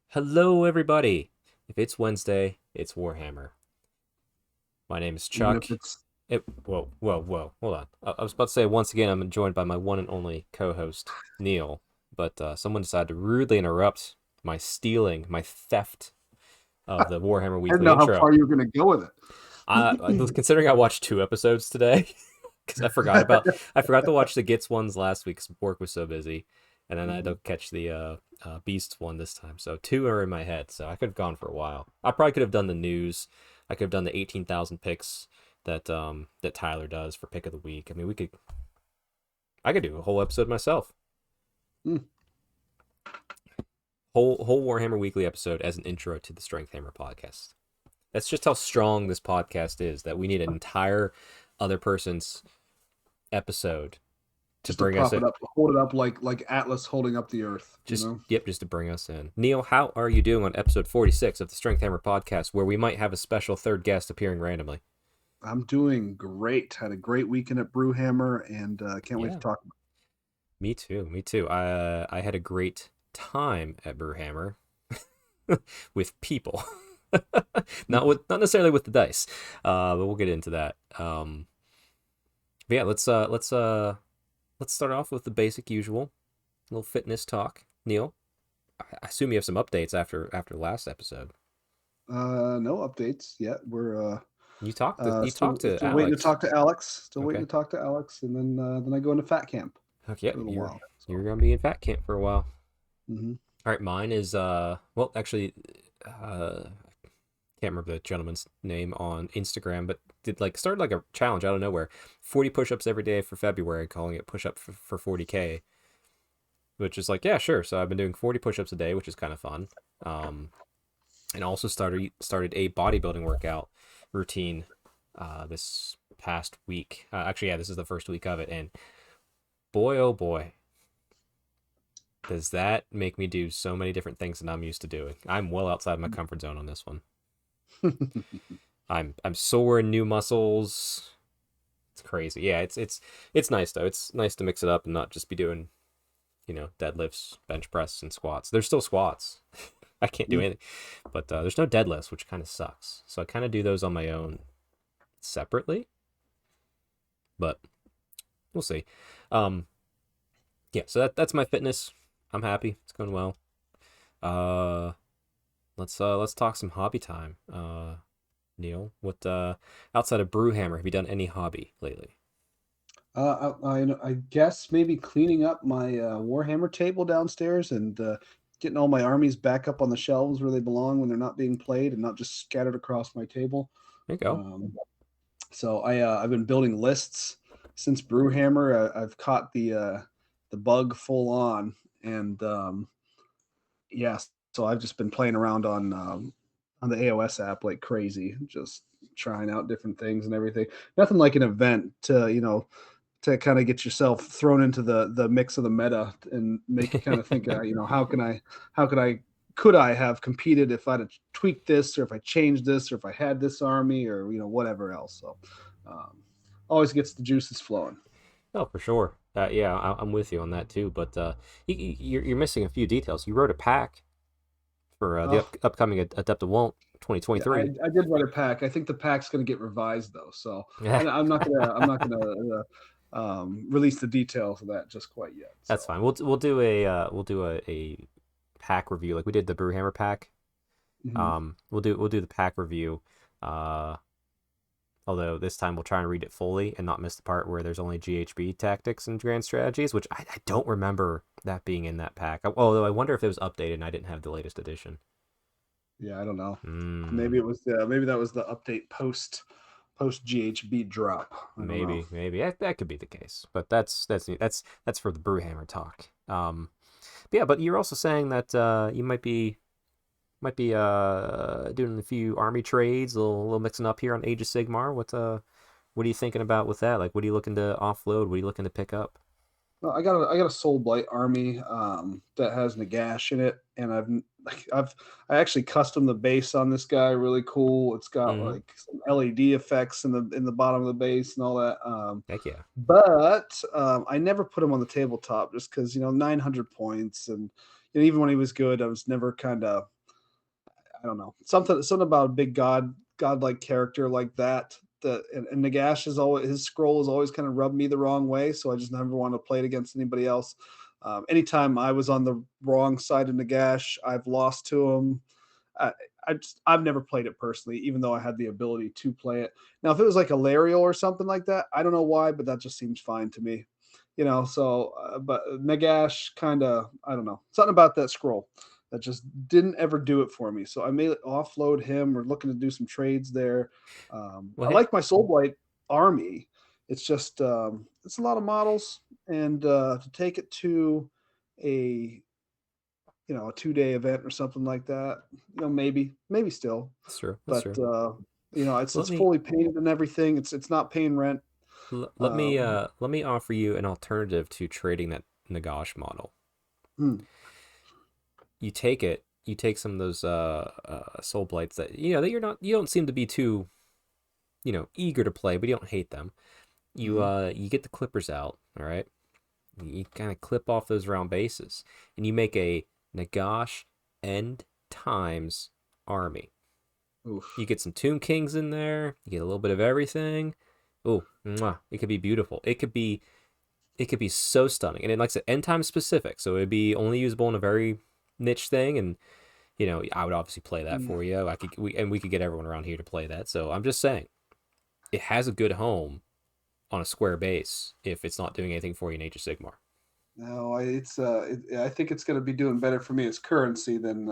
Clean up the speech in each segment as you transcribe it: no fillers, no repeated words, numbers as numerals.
Hello, everybody. If it's Wednesday, it's Warhammer. My name is Even Chuck. if it's Whoa. Hold on. I was about to say, once again, I'm joined by my one and only co-host, Neil. But someone decided to rudely interrupt my theft of the Warhammer I didn't Weekly know how intro. far you were going to go with it. Considering I watched 2 episodes today, because I forgot to watch the Gits ones last week because work was so busy, and then I had to catch the Beasts one this time. So two are in my head, so I could have gone for a while. I probably could have done the news. I could have done the 18,000 picks that Tyler does for pick of the week. I mean, I could do a whole episode myself. Hmm. Whole Warhammer Weekly episode as an intro to the Strength Hammer podcast. That's just how strong this podcast is, that we need an entire other person's episode to Just to bring us prop in. it up, hold it up like Atlas holding up the Earth. Just to bring us in. Neil, how are you doing on episode 46 of the Strength Hammer podcast, where we might have a special third guest appearing randomly? I'm doing great. Had a great weekend at Brewhammer, and can't wait to Yeah, talk about me too. I had a great time at Brewhammer with people, it. not necessarily with the dice, but we'll get into that. But yeah, let's start off with the basic usual, little fitness talk. Neil, I assume you have some updates after the last episode. No updates yet. We're You talked to still waiting to Alex. talk to Alex. Still waiting Okay. to talk to Alex, and then I go into fat camp Okay. for a little You're while. you're So gonna be in fat camp for a while. hmm All right. Mine is well, actually, can't remember the gentleman's name on Instagram, but started like a challenge out of nowhere. 40 push-ups every day for February, calling it push up for 40K, which is like, yeah, sure. So I've been doing 40 push-ups a day, which is kind of fun. And also started a bodybuilding workout routine this past week. Actually, yeah, this is the first week of it, and boy, oh boy, does that make me do so many different things than I'm used to doing. I'm well outside my comfort zone on this one. I'm sore in new muscles. It's crazy. Yeah, it's nice though. It's nice to mix it up and not just be doing, deadlifts, bench press, and squats. There's still squats. I can't do anything, but there's no deadlifts, which kind of sucks. So I kind of do those on my own separately, but we'll see. Yeah, so that's my fitness. I'm happy. It's going well. Uh, let's talk some hobby time. Neil, what outside of Brewhammer, have you done any hobby lately? I guess maybe cleaning up my Warhammer table downstairs and getting all my armies back up on the shelves where they belong when they're not being played and not just scattered across my table. There you go. Um, so I've been building lists since Brewhammer. I've caught the bug full on, and yeah, so I've just been playing around on the AOS app like crazy, just trying out different things and everything. Nothing like an event to kind of get yourself thrown into the mix of the meta and make you kind of think, how could I have competed if I'd have tweaked this, or if I changed this, or if I had this army, or whatever else. So um, always gets the juices flowing. Oh, for sure. Yeah, I'm with you on that too. But you're missing a few details. You wrote a pack for the Oh, upcoming Adepta Won't yeah, I, 2023. I did write a pack. I think the pack's going to get revised though, so Yeah, I'm not gonna release the details of that just quite yet. that's So. fine. We'll do a pack review like we did the Brewhammer pack. Mhm. We'll do the pack review. Uh, Although this time we'll try and read it fully and not miss the part where there's only GHB tactics and grand strategies, which I don't remember that being in that pack. Although I wonder if it was updated and I didn't have the latest edition. Yeah, I don't know. Mm. Maybe it was maybe that was the update post post GHB drop. I don't know. Maybe that could be the case, but that's for the Brewhammer talk. But yeah, but you're also saying that you might be doing a few army trades, a little mixing up here on Age of Sigmar. What are you thinking about with that? Like, what are you looking to offload? What are you looking to pick up? Well, I got a Soul Blight army that has Nagash in it, and I actually custom the base on this guy. Really cool. It's got Mm-hmm. like some LED effects in the bottom of the base and all that. Heck yeah. But I never put him on the tabletop just because 900 points, and even when he was good, I was never kind of, I don't know, something about a big godlike character like that. And Nagash is always, his scroll has always kind of rubbed me the wrong way, so I just never wanted to play it against anybody else. Anytime I was on the wrong side of Nagash, I've lost to him. I, I've never played it personally, even though I had the ability to play it. Now, if it was like a Lariel or something like that, I don't know why, but that just seems fine to me. So but Nagash kind of, I don't know, something about that scroll that just didn't ever do it for me. So I may offload him. We're looking to do some trades there. Well, I hey, like my Soulblight army. It's just it's a lot of models, and to take it to a a 2-day event or something like that, maybe still, that's true. That's but true. it's Let me fully painted and everything. It's not paying rent. let me offer you an alternative to trading that Nagash model. Hmm, You take some of those soul blights that that you don't seem to be too eager to play, but you don't hate them. mhm. You get the clippers out, all right. You kind of clip off those round bases, and you make a Nagash end times army. You Oof. get some Tomb Kings in there. You get a little bit of everything. Oh, it could be beautiful. It could be so stunning, and it likes it end time specific, so it'd be only usable in a very niche thing. And I would obviously play that Mm. for you. We could get everyone around here to play that. So I'm just saying, it has a good home on a square base if it's not doing anything for you in Age of Sigmar. No, I think it's going to be doing better for me as currency than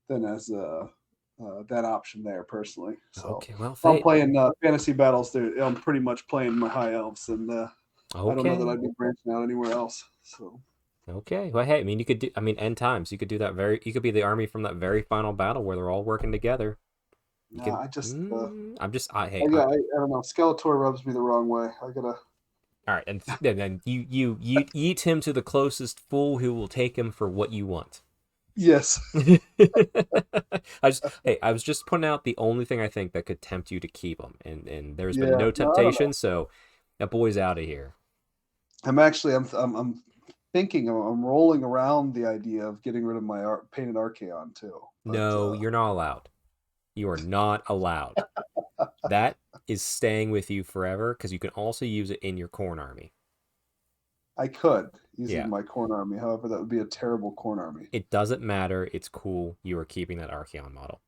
as that option there personally. So Okay, well, if I'm Fate. playing fantasy battles, there I'm pretty much playing my high elves, and I don't know that Okay, I'd be branching out anywhere else. So okay. Well, hey, I mean, you could do. I mean, end times. You could do that very. You could be the army from that very final battle where they're all working together. You yeah, could. I just I'm just. I hey. I, yeah, I don't know. Skeletor rubs me the wrong way. I gotta. All right, and then you eat him to the closest fool who will take him for what you want. Yes. I was just pointing out the only thing I think that could tempt you to keep him, and there's been Yeah. no No, I don't know. temptation, so that boy's out of here. I'm thinking I'm rolling around the idea of getting rid of my painted Archaon too, but No, you're not allowed. You are not allowed. That is staying with you forever because you can also use it in your corn army. I could use it Yeah, in my corn army. However, that would be a terrible corn army. it doesn't matter. It's cool. You are keeping that Archeon model.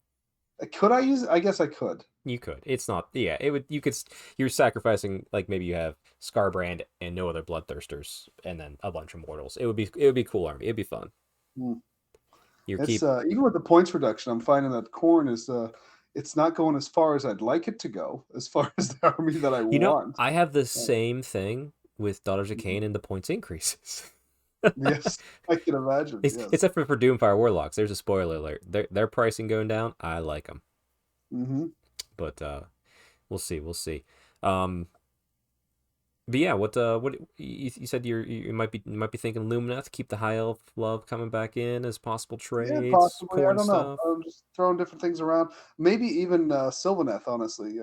Could I use it? I guess I could. You could. It's not. Yeah, it would. You could. You're sacrificing like maybe you have Scarbrand and no other Bloodthirsters, and then a bunch of mortals. It would be cool army. It'd be fun. Hmm. You It's keep. even with the points reduction, I'm finding that corn is it's not going as far as I'd like it to go, as far as the army that I want. I have the Uh, same thing with Daughters of mhm. Cain and the points increases. Yes, I can imagine. Yes. Except for Doomfire Warlocks. There's a spoiler alert. Their pricing going down. I like them, Hmm. but we'll see. We'll see. Um, but yeah, what you said you might be thinking Lumineth, keep the high elf love coming back in as possible Yeah, trades, possibly. I corn don't know. stuff. I'm just throwing different things around. Maybe even Sylvaneth, honestly.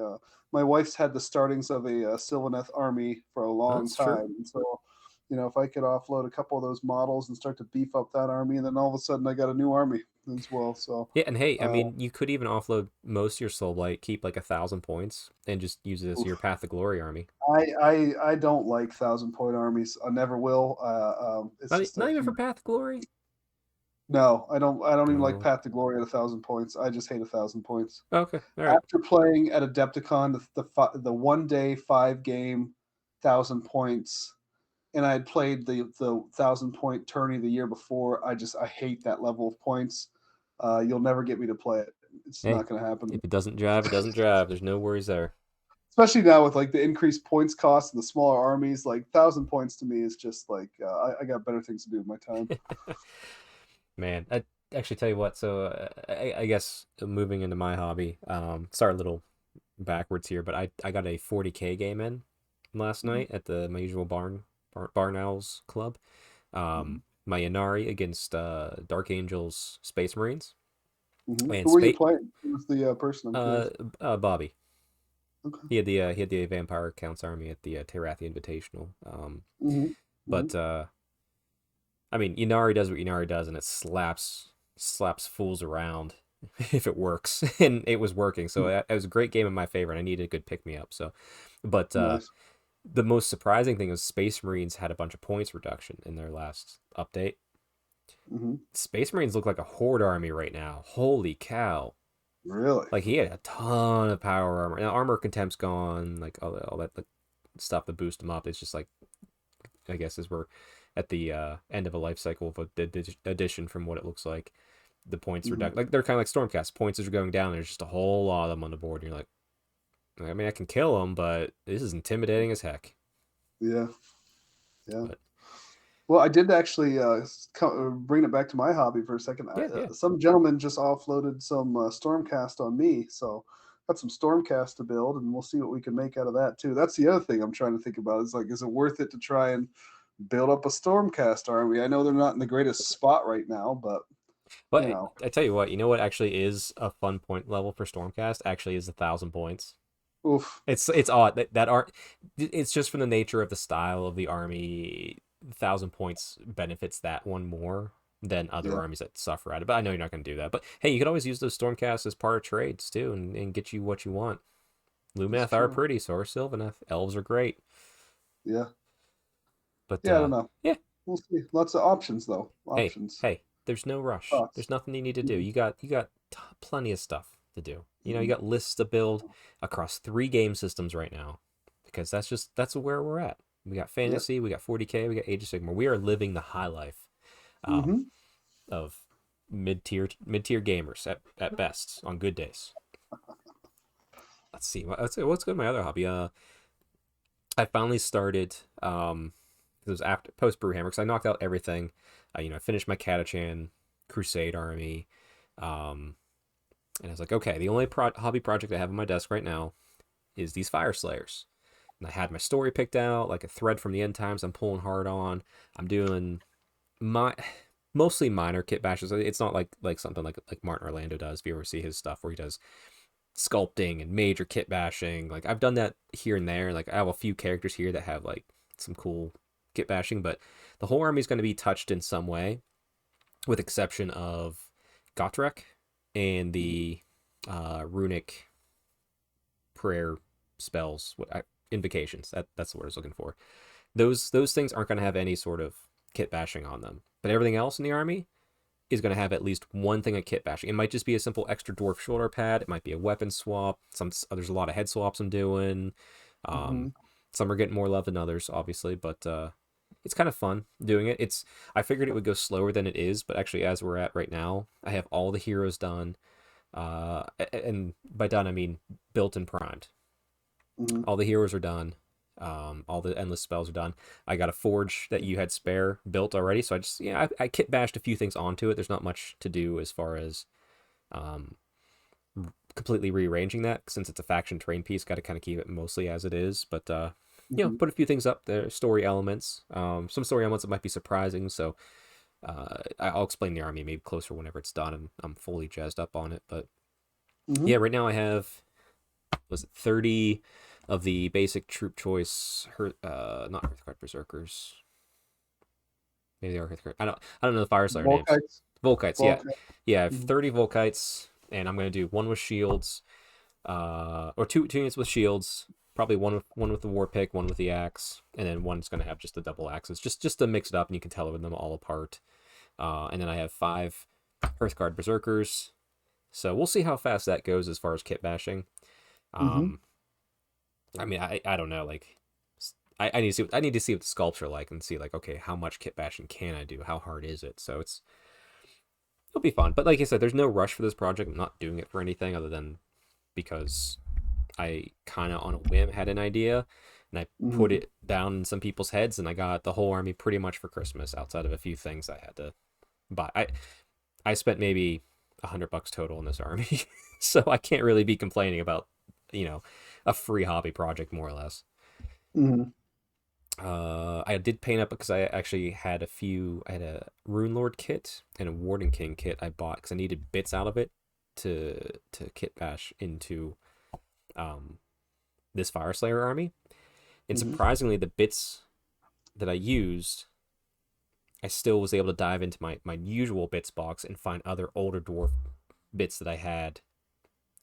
My wife's had the startings of a Sylvaneth army for a long That's true. time. And so, if I could offload a couple of those models and start to beef up that army, and then all of a sudden I got a new army as well. So, Yeah, and hey, I uh, mean, you could even offload most of your soul blight, keep like 1,000 points, and just use it as your oof. Path to Glory army. I don't like 1,000 point armies. I never will. It's just a Not even for huge. Path to Glory. No, I don't even like Oh, Path to Glory at 1,000 points. I just hate 1,000 points. okay, all right. After playing at Adepticon, the 1 day 5 game 1,000 points, and I had played the 1,000 point tourney the year before. I hate that level of points. You'll never get me to play it. It's Hey, not going to happen. if it doesn't drive, it doesn't drive. There's no worries there. especially now with like the increased points cost and the smaller armies. Like 1,000 points to me is just like I got better things to do with my time. Man, I actually tell you what. So I guess moving into my hobby, start a little backwards here, but I got a 40K game in last Mm-hmm. night at the my usual Barn Owls Club. My Inari against Dark Angels Space Marines Mm-hmm. and Who were you space playing? Who was the person? I'm curious. Bobby. Okay. He had the Vampire Counts army at the Terrathi Invitational. Mm-hmm. Mm-hmm. But I mean, Inari does what Inari does, and it slaps fools around if it works, and it was working. So it was a great game in my favor, and I needed a good pick me up. So, but Nice. the most surprising thing was Space Marines had a bunch of points reduction in their last update. Mm-hmm. Space Marines look like a horde army right now. Holy cow! Really? Like he had a ton of power armor. Now armor contempt's gone, like all that like, stuff to boost them up. It's just like I guess as we're at the end of a life cycle of addition from what it looks like. The points are Mm-hmm. like they're kind of like Stormcast. Points are going down. There's just a whole lot of them on the board, and you're like, I mean, I can kill them, but this is intimidating as heck. Yeah. Yeah. But Well, I did actually bring it back to my hobby for a second. yeah, yeah. Some gentleman just offloaded some Stormcast on me, so got some Stormcast to build, and we'll see what we can make out of that too. That's the other thing I'm trying to think about. Is like, is it worth it to try and build up a Stormcast army? I know they're not in the greatest spot right now, but you But know, I tell you what, you know what actually is a fun point level for Stormcast? Actually, is 1,000 points. oof, It's odd that art. It's just from the nature of the style of the army. 1,000 points benefits that one more than other yeah, armies that suffer at it. But I know you're not going to do that. But hey, you could always use those Stormcasts as part of trades too, and get you what you want. that's Lumineth are true. pretty, so are Sylvaneth. Elves are great, Yeah, but yeah, I don't know. yeah. We'll see. Lots of options though. Hey, Options. hey, there's no rush. Thoughts. There's nothing you need to do. Mhm. You got plenty of stuff to do. You know, you Mhm. got lists to build across 3 game systems right now, because that's where we're at. We got Yep. fantasy, we got 40K, we got Age of Sigmar. We are living the high life, um, Hmm. of mid tier gamers at best on good days. Let's see. What's good in my other hobby. I finally started. It was after post Brewhammer because I knocked out everything. I finished my Catachan Crusade army, um, and I was like, okay, the only hobby project I have on my desk right now is these Fire Slayers. And I had my story picked out, like a thread from the end times. I'm pulling hard on. I'm doing my mostly minor kit bashes. It's not like something like Martin Orlando does. If you ever see his stuff where he does sculpting and major kit bashing, like I've done that here and there. Like I have a few characters here that have like some cool kit bashing, but the whole army is going to be touched in some way, with exception of Gotrek and the runic prayer spells, invocations. That's the word I was looking for. Those things aren't going to have any sort of kit bashing on them, but everything else in the army is going to have at least one thing of kit bashing. It might just be a simple extra dwarf shoulder pad. It might be a weapon swap. There's a lot of head swaps I'm doing. Um, Hmm. some are getting more love than others, obviously, but it's kind of fun doing it. I figured it would go slower than it is, but actually, as we're at right now, I have all the heroes done. And by done, I mean built and primed. Hmm. All the heroes are done. All the endless spells are done. I got a forge that you had spare built already, so I kit bashed a few things onto it. There's not much to do as far as um, completely rearranging that, since it's a faction train piece. Got to kind of keep it mostly as it is, but Hmm. put a few things up there, story elements, some story elements that might be surprising. So I'll explain the army maybe closer whenever it's done and I'm fully jazzed up on it. But Hmm. yeah, right now I have, was it 30 of the basic troop choice, not Hearthguard Berserkers. Maybe they are Hearthguard. I don't know the Fire Slayer names. Volkites. Volkites, yeah. Volkite. Yeah, I have Hmm. 30 Volkites, and I'm gonna do one with shields, or two units with shields, probably one with the war pick, one with the axe, and then one's gonna have just the double axes, just to mix it up, and you can tell them all apart. And then I have 5 Hearthguard Berserkers. So we'll see how fast that goes as far as kit bashing. Hmm. Um, I mean, I don't know, like I need to see what the sculpts are like and see like, okay, how much kit bashing can I do? How hard is it? So it'll be fun. But like I said, there's no rush for this project. I'm not doing it for anything other than because I kind of on a whim had an idea, and I put Hmm. it down in some people's heads, and I got the whole army pretty much for Christmas, outside of a few things I had to buy. I spent maybe $100 total in this army, so I can't really be complaining about, you know, a free hobby project more or less. Hmm. I did paint up because I actually had a few. I had a Rune Lord kit and a Warden King kit I bought because I needed bits out of it to kit bash into um this Fire Slayer army. And Hmm. surprisingly, the bits that I used, I still was able to dive into my usual bits box and find other older dwarf bits that I had,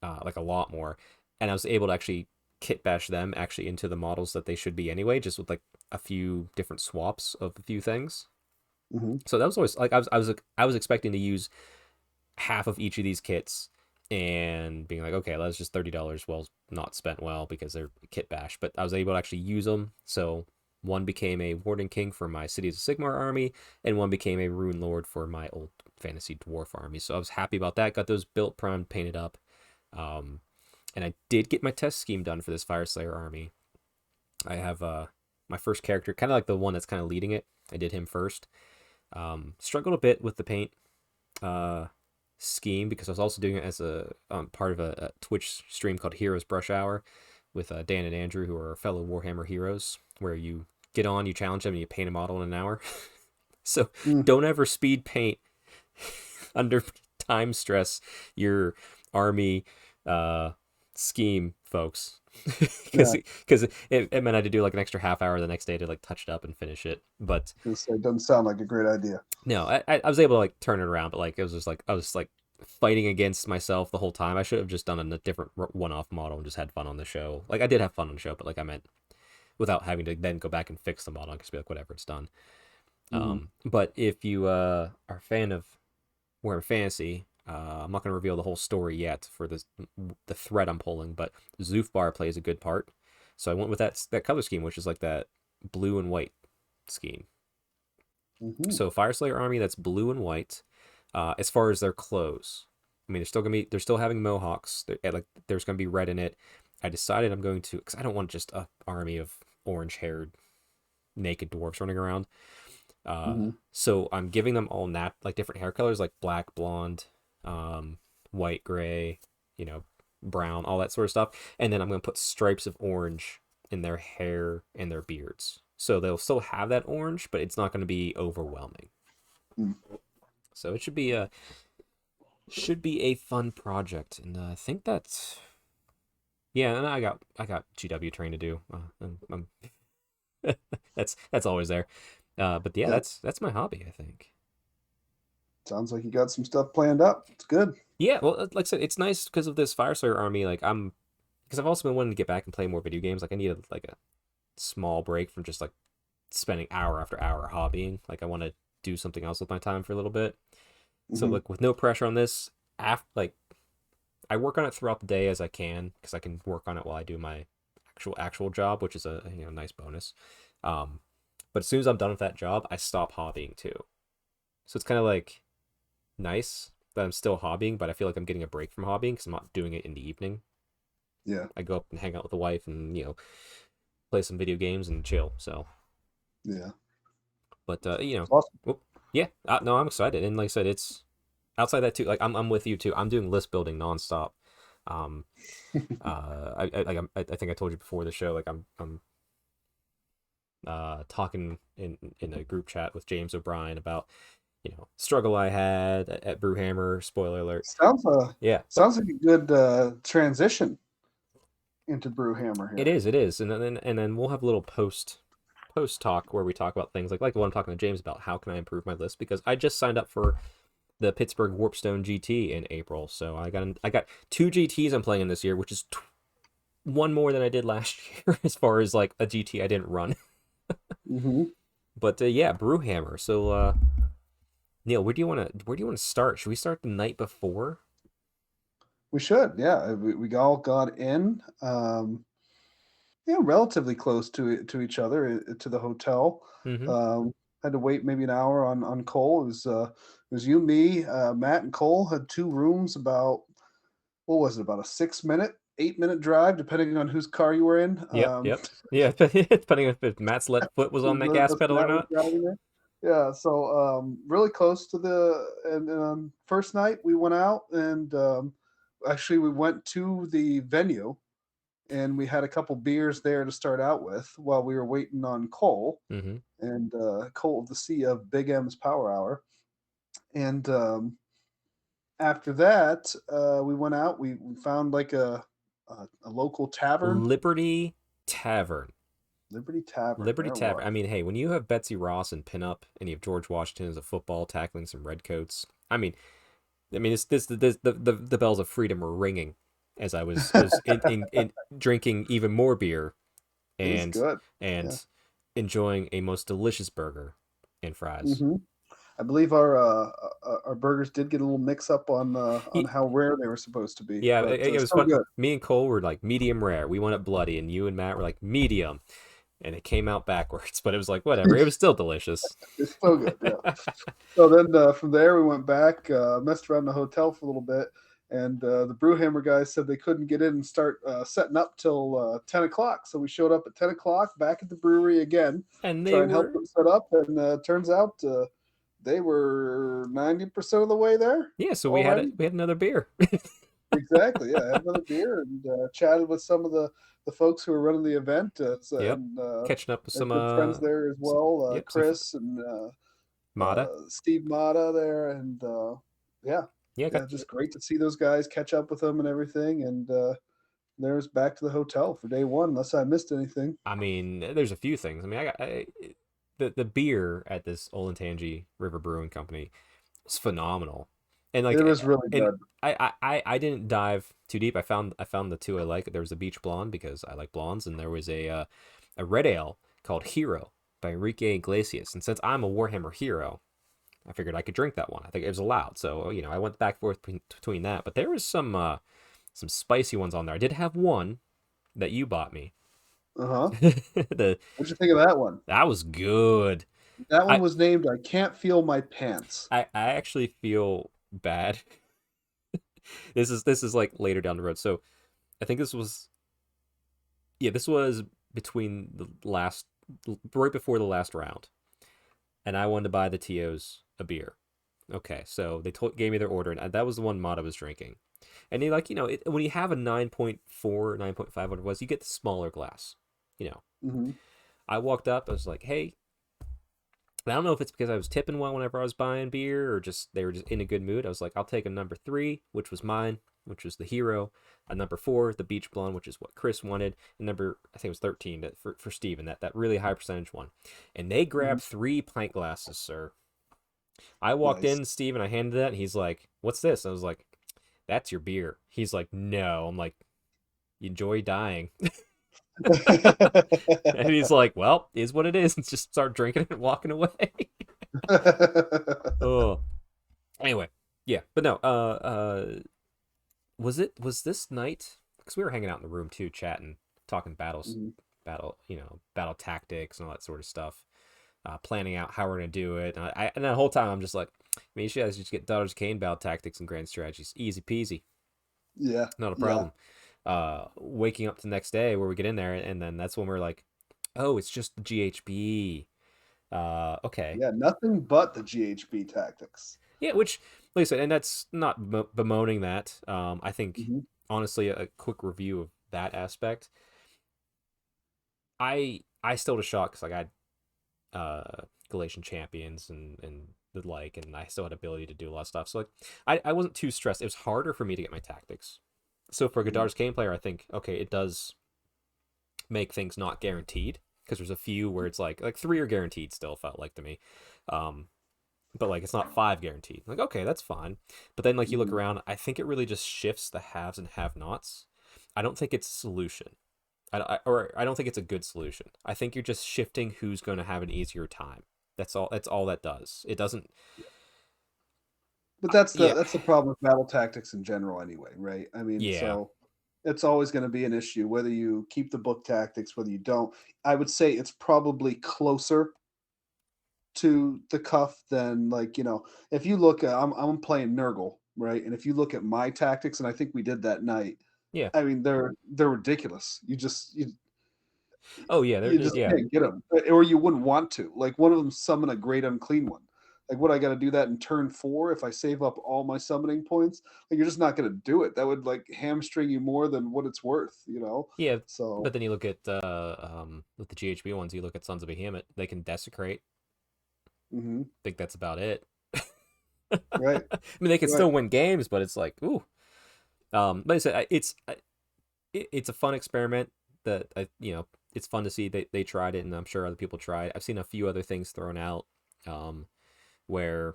like a lot more, and I was able to actually kit bash them actually into the models that they should be anyway, just with like a few different swaps of a few things. Hmm. So that was always like I was expecting to use half of each of these kits and being like, okay, that's just $30 well not spent well because they're kit bash. But I was able to actually use them. So one became a Warden King for my Cities of Sigmar army, and one became a Rune Lord for my old fantasy dwarf army. So I was happy about that. Got those built, primed, painted up. Um, and I did get my test scheme done for this Fire Slayer army. I have my first character, kind of like the one that's kind of leading it. I did him first. Struggled a bit with the paint uh, scheme because I was also doing it as a part of a Twitch stream called Heroes Brush Hour with Dan and Andrew, who are fellow Warhammer heroes, where you get on, you challenge them, and you paint a model in an hour. So don't ever speed paint under time stress your army uh, scheme, folks. because Yeah, because it meant I had to do like an extra half hour the next day to like touch it up and finish it. But it doesn't sound like a great idea. no, I was able to like turn it around, but like it was just like I was like fighting against myself the whole time. I should have just done a different one-off model and just had fun on the show. Like I did have fun on the show, but like I meant without having to then go back and fix the model. I could just be like, whatever, it's done. Hmm. But if you are a fan of Warhammer Fantasy, I'm not going to reveal the whole story yet for the thread I'm pulling, but Zufbar plays a good part. So I went with that color scheme, which is like that blue and white scheme. Hmm. So Fire Slayer army that's blue and white. As far as their clothes, I mean, they're still having mohawks. Like there's gonna be red in it. I decided I'm going to, because I don't want just a army of orange haired naked dwarfs running around. Hmm. So I'm giving them all like different hair colors, like black, blonde, um, white, gray, you know, brown, all that sort of stuff. And then I'm gonna put stripes of orange in their hair and their beards. So they'll still have that orange, but it's not going to be overwhelming. So it should be a fun project, and I think that's yeah. And I got GW train to do. That's always there. But yeah, Yeah, that's my hobby, I think. sounds like you got some stuff planned up. It's good. Yeah, well, like I said, it's nice because of this Fire Slayer army. Like because I've also been wanting to get back and play more video games. Like I need like a small break from just like spending hour after hour hobbying. Like I want to do something else with my time for a little bit. So Hmm. like with no pressure on this, like I work on it throughout the day as I can because I can work on it while I do my actual job, which is a nice bonus. Um, but as soon as I'm done with that job, I stop hobbying too. So it's kind of like nice that I'm still hobbying, but I feel like I'm getting a break from hobbying because I'm not doing it in the evening. Yeah, I go up and hang out with the wife and play some video games and chill. So, yeah. but It's awesome. yeah, no, I'm excited, and like I said, it's outside that too. Like I'm with you too. I'm doing list building nonstop. Um, I think I told you before the show. Like I'm talking in a group chat with James O'Brien about struggle I had at Brewhammer. Spoiler alert. Sounds Yeah, but sounds like a good transition into Brewhammer it here. is, it is, and then we'll have a little post talk where we talk about things like what I'm talking to James about. How can I improve my list? Because I just signed up for the Pittsburgh Warpstone GT in April, so I got two GTs I'm playing in this year, which is one more than I did last year as far as like a GT I didn't run. Hmm. But yeah, Brewhammer. So Neil, where do you want to start? Should we start the night before? We should, yeah. We all got in, yeah, relatively close to each other to the hotel. Mm-hmm. Um, had to wait maybe an hour on Cole. It was you, me, Matt, and Cole had two rooms about what was it, about a 6 minute 8-minute drive, depending on whose car you were in. Yep, yep. Yeah, depending on if Matt's left foot was on that gas Unless pedal or Matt was not. driving there. Yeah, so really close to and first night we went out and actually we went to the venue and we had a couple beers there to start out with while we were waiting on Cole Mm-hmm. and Cole of the Sea of Big M's Power Hour. And after that, we went out. We found like a local tavern, Liberty Tavern. Liberty Tavern. Liberty There it Tavern. was. I mean, hey, when you have Betsy Ross and pinup, and you have George Washington as a football tackling some redcoats, I mean, the bells of freedom were ringing as I was in drinking even more beer It was and good. Yeah. and enjoying a most delicious burger and fries. hmm I believe our burgers did get a little mix up on how rare they were supposed to be, Yeah, but it was still fun. good. Me and Cole were like medium rare. We went up bloody, and you and Matt were like medium, and it came out backwards. But it was like whatever. It was still delicious. It's still good. Yeah. So then from there we went back, messed around the hotel for a little bit, and the Brewhammer guys said they couldn't get in and start setting up till 10 o'clock. So we showed up at 10 o'clock back at the brewery again, And they try and help were them set up, and turns out they were 90% of the way there yeah. So already. we had another beer. Exactly. Yeah, I had another beer and chatted with some of the folks who were running the event, Yep, and catching up with had some good friends there as some well. yep some Chris and Mata. Steve Mata there, and yeah, Yeah, yeah, just great to see those guys, catch up with them and everything, and there's back to the hotel for day one, unless I missed anything. I mean, there's a few things. I mean, the beer at this Olentangy River Brewing Company is phenomenal, and It like, was really and good. I didn't dive too deep. I found the two I like. There was a Beach Blonde because I like blondes, and there was a red ale called Hero by Enrique Iglesias. And since I'm a Warhammer hero, I figured I could drink that one. I think it was allowed, so I went back and forth between that. But there was some spicy ones on there. I did have one that you bought me. Uh-huh. the What'd you think of that one? That was good. That one I was named "I Can't Feel My Pants." I actually feel bad. This is like later down the road. So I think this was between the last right before the last round, and I wanted to buy the TOs a beer. Okay, so gave me their order, and that was the one Mata was drinking. And they like when you have a 9.4, 9.5, what it was, you get the smaller glass. You know, hmm I walked up, I was like, hey. I don't know if it's because I was tipping well whenever I was buying beer or just they were just in a good mood. I was like, I'll take a number 3, which was mine, which was the Hero. A number 4, the Beach Blonde, which is what Chris wanted. And I think it was 13 for Steven, that really high percentage one. And they hmm grabbed 3 pint glasses, sir. I walked Nice. in, Steve, and I handed that, and he's like, what's this? I was like, that's your beer. He's like, no. I'm like, you enjoy dying. And he's like, well, is what it is. And just start drinking it and walking away. Oh, anyway, yeah, but no. Was this night? Because we were hanging out in the room too, chatting, talking Mhm. battle tactics and all that sort of stuff. Planning out how we're gonna do it. And the whole time I'm just like, man, you guys just get Daughters of Cain battle tactics and grand strategies, easy peasy, Yeah, not a yeah, problem. Waking up the next day where we get in there, and then that's when we're like, oh, it's just the GHB. Okay. yeah. Nothing but the GHB tactics. Yeah, which, like I said, and that's not bemoaning that. I think hmm honestly, a quick review of that aspect. I still was shocked because like I had Galatian champions and the like, and I still had ability to do a lot of stuff. So like, I wasn't too stressed. It was harder for me to get my tactics. So for a hmm Goddar's Kane player, I think okay, it does make things not guaranteed because there's a few where it's like 3 are guaranteed. Still felt like to me. Um, but like it's not 5 guaranteed. Like okay, that's fine. But then like you look hmm around, I think it really just shifts the haves and have-nots. I don't think it's a solution. I don't think it's a good solution. I think you're just shifting who's going to have an easier time. That's all. That's all that does. It doesn't. But that's the Yeah, that's the problem with battle tactics in general, anyway, right? I mean, yeah. so it's always going to be an issue whether you keep the book tactics, whether you don't. I would say it's probably closer to the cuff than if you look at I'm playing Nurgle, right? And if you look at my tactics, and I think we did that night, Yeah. I mean, they're ridiculous. Oh yeah, You just yeah. can't get them, or you wouldn't want to. Like one of them summon a great unclean one. Like, what I got to do that in turn 4 if I save up all my summoning points? Like, you're just not going to do it. That would like hamstring you more than what it's worth, you know. Yeah, So, but then you look at with the GHB ones, you look at Sons of Behemoth, they can desecrate. mhm, I think that's about it. right, I mean, they can right. still win games, but it's like, ooh. But I said it's a fun experiment that it's fun to see they tried it, and I'm sure other people tried. I've seen a few other things thrown out, where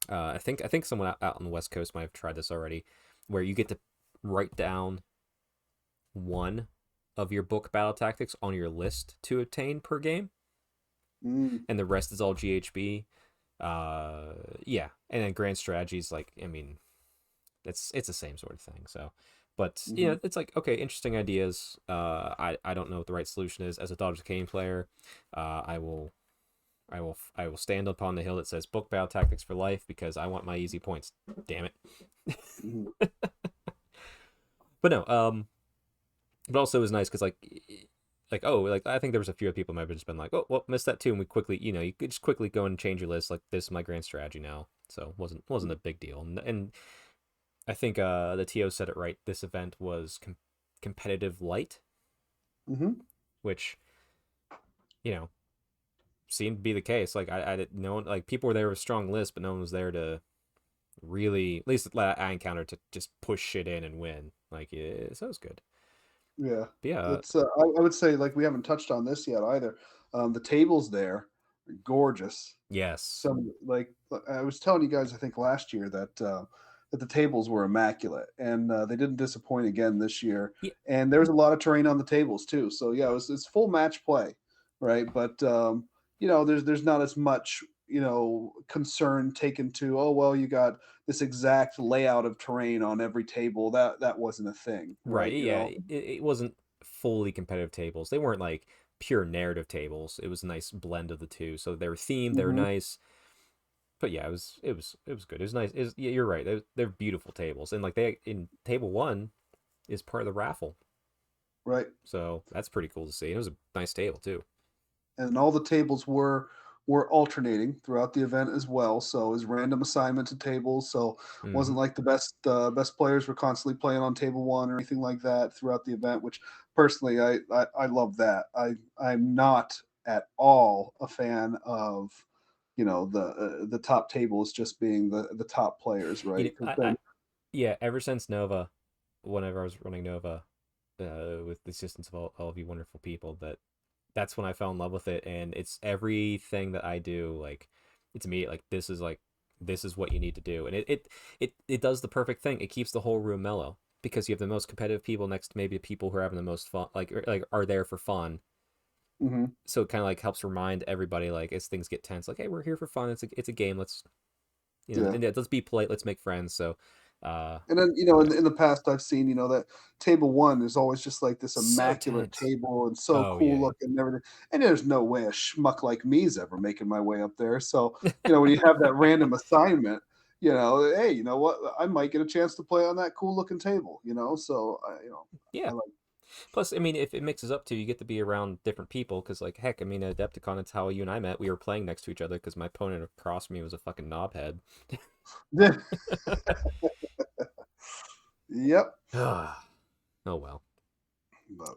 I think someone out on the West Coast might have tried this already, where you get to write down one of your book battle tactics on your list to obtain per game, Mm, and the rest is all GHB. Yeah, and then grand strategies, like, I mean, it's the same sort of thing. So, but mhm. it's like, okay, interesting ideas. I don't know what the right solution is. As a Dodgers Kane player, I will stand upon the hill that says book battle tactics for life because I want my easy points. Damn it. Mhm. But no, but also it was nice because like, oh, like, I think there was a few people might have just been like, oh, well, missed that too, and we quickly, you could just quickly go and change your list. Like, this is my grand strategy now, so wasn't a big deal. And I think the TO said it right. This event was competitive light, Mhm. which you know seemed to be the case. Like, I didn't no one, like, people were there with a strong list, but no one was there to really, at least I encountered, to just push shit in and win. Like, yeah, so it was good. Yeah. But yeah, It's I would say like we haven't touched on this yet either. The tables there are gorgeous. yes, Some like I was telling you guys I think last year that that the tables were immaculate and they didn't disappoint again this year. yeah, And there was a lot of terrain on the tables too. So yeah, it's full match play, right? But there's not as much concern taken to, oh well, you got this exact layout of terrain on every table. That wasn't a thing, right, right? yeah. It wasn't fully competitive tables. They weren't like pure narrative tables. It was a nice blend of the two. So they were themed. They were Hmm. nice. But yeah, it was good. It was nice. Yeah, you're right. They're beautiful tables, and like, they in table one is part of the raffle, Right. so that's pretty cool to see. It was a nice table too. And all the tables were alternating throughout the event as well. So it was random assignment to tables. So it Hmm. wasn't like the best players were constantly playing on table one or anything like that throughout the event. Which personally, I love that. I'm not at all a fan of the top tables just being the top players, right? Because I then yeah. Ever since Nova, whenever I was running Nova, with the assistance of all of you wonderful people, that's when I fell in love with it, and it's everything that I do. Like, it's immediate. Like, this is what you need to do, and it does the perfect thing. It keeps the whole room mellow because you have the most competitive people next to maybe people who are having the most fun, like are there for fun. mhm, So it kind of like helps remind everybody, like, as things get tense, like, hey, we're here for fun. It's a game. Let's, yeah. and yeah, let's be polite. Let's make friends. So, uh, And then, yeah, in the past, I've seen, that table one is always just like this so immaculate tense. table and so Oh cool yeah, looking and everything. And there's no way a schmuck like me's ever making my way up there. So, when you have that random assignment, hey, you know what? I might get a chance to play on that cool looking table, So, I yeah. like, Plus, I mean, if it mixes up too, you get to be around different people. Because, like, heck, I mean, at Adepticon, it's how you and I met. We were playing next to each other because my opponent across me was a fucking knobhead. yep. Oh well. But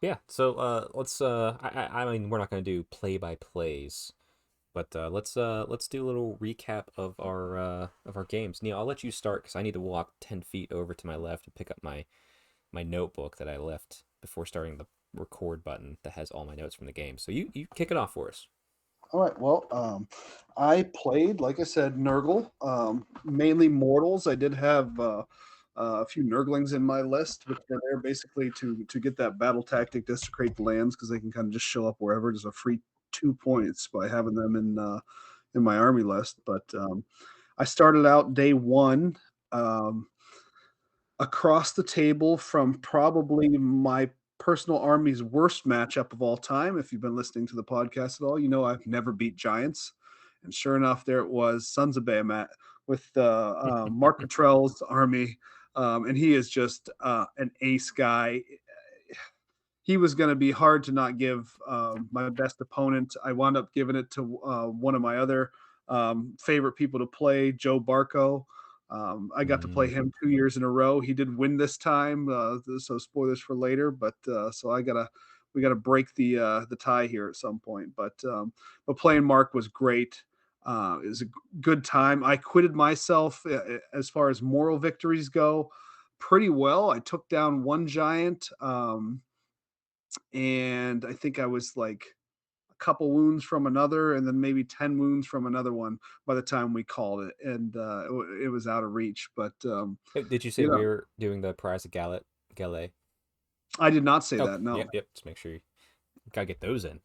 Yeah. So let's I mean, we're not gonna do play by plays, but let's do a little recap of our games. Neil, I'll let you start because I need to walk 10 feet over to my left and pick up my notebook that I left before starting the record button that has all my notes from the game. So you kick it off for us. all right. Well, I played, like I said, Nurgle, mainly mortals. I did have a few Nurglings in my list, which are there basically to get that battle tactic, desecrate the lands, because they can kind of just show up wherever. There's a free 2 points by having them in my army list. But I started out day one. Um, Across the table from probably my personal army's worst matchup of all time. If you've been listening to the podcast at all, you know I've never beat giants. And sure enough, there it was, Sons of Behemat with Mark Cottrell's army. and he is just an ace guy. He was going to be hard to not give my best opponent. I wound up giving it to one of my other favorite people to play, Joe Barco. I got to play Mm. him 2 years in a row. He did win this time, so spoilers for later. But so we gotta break the tie here at some point. But playing Mark was great. It was a good time. I quitted myself as far as moral victories go pretty well. I took down one giant. And I think I was like a couple wounds from another, and then maybe 10 wounds from another one by the time we called it, and it was out of reach. But Hey, did you say you we know, were doing the Prize of Gallet? I did not say Okay. that. No, Yep. Yep. Just make sure you gotta get those in.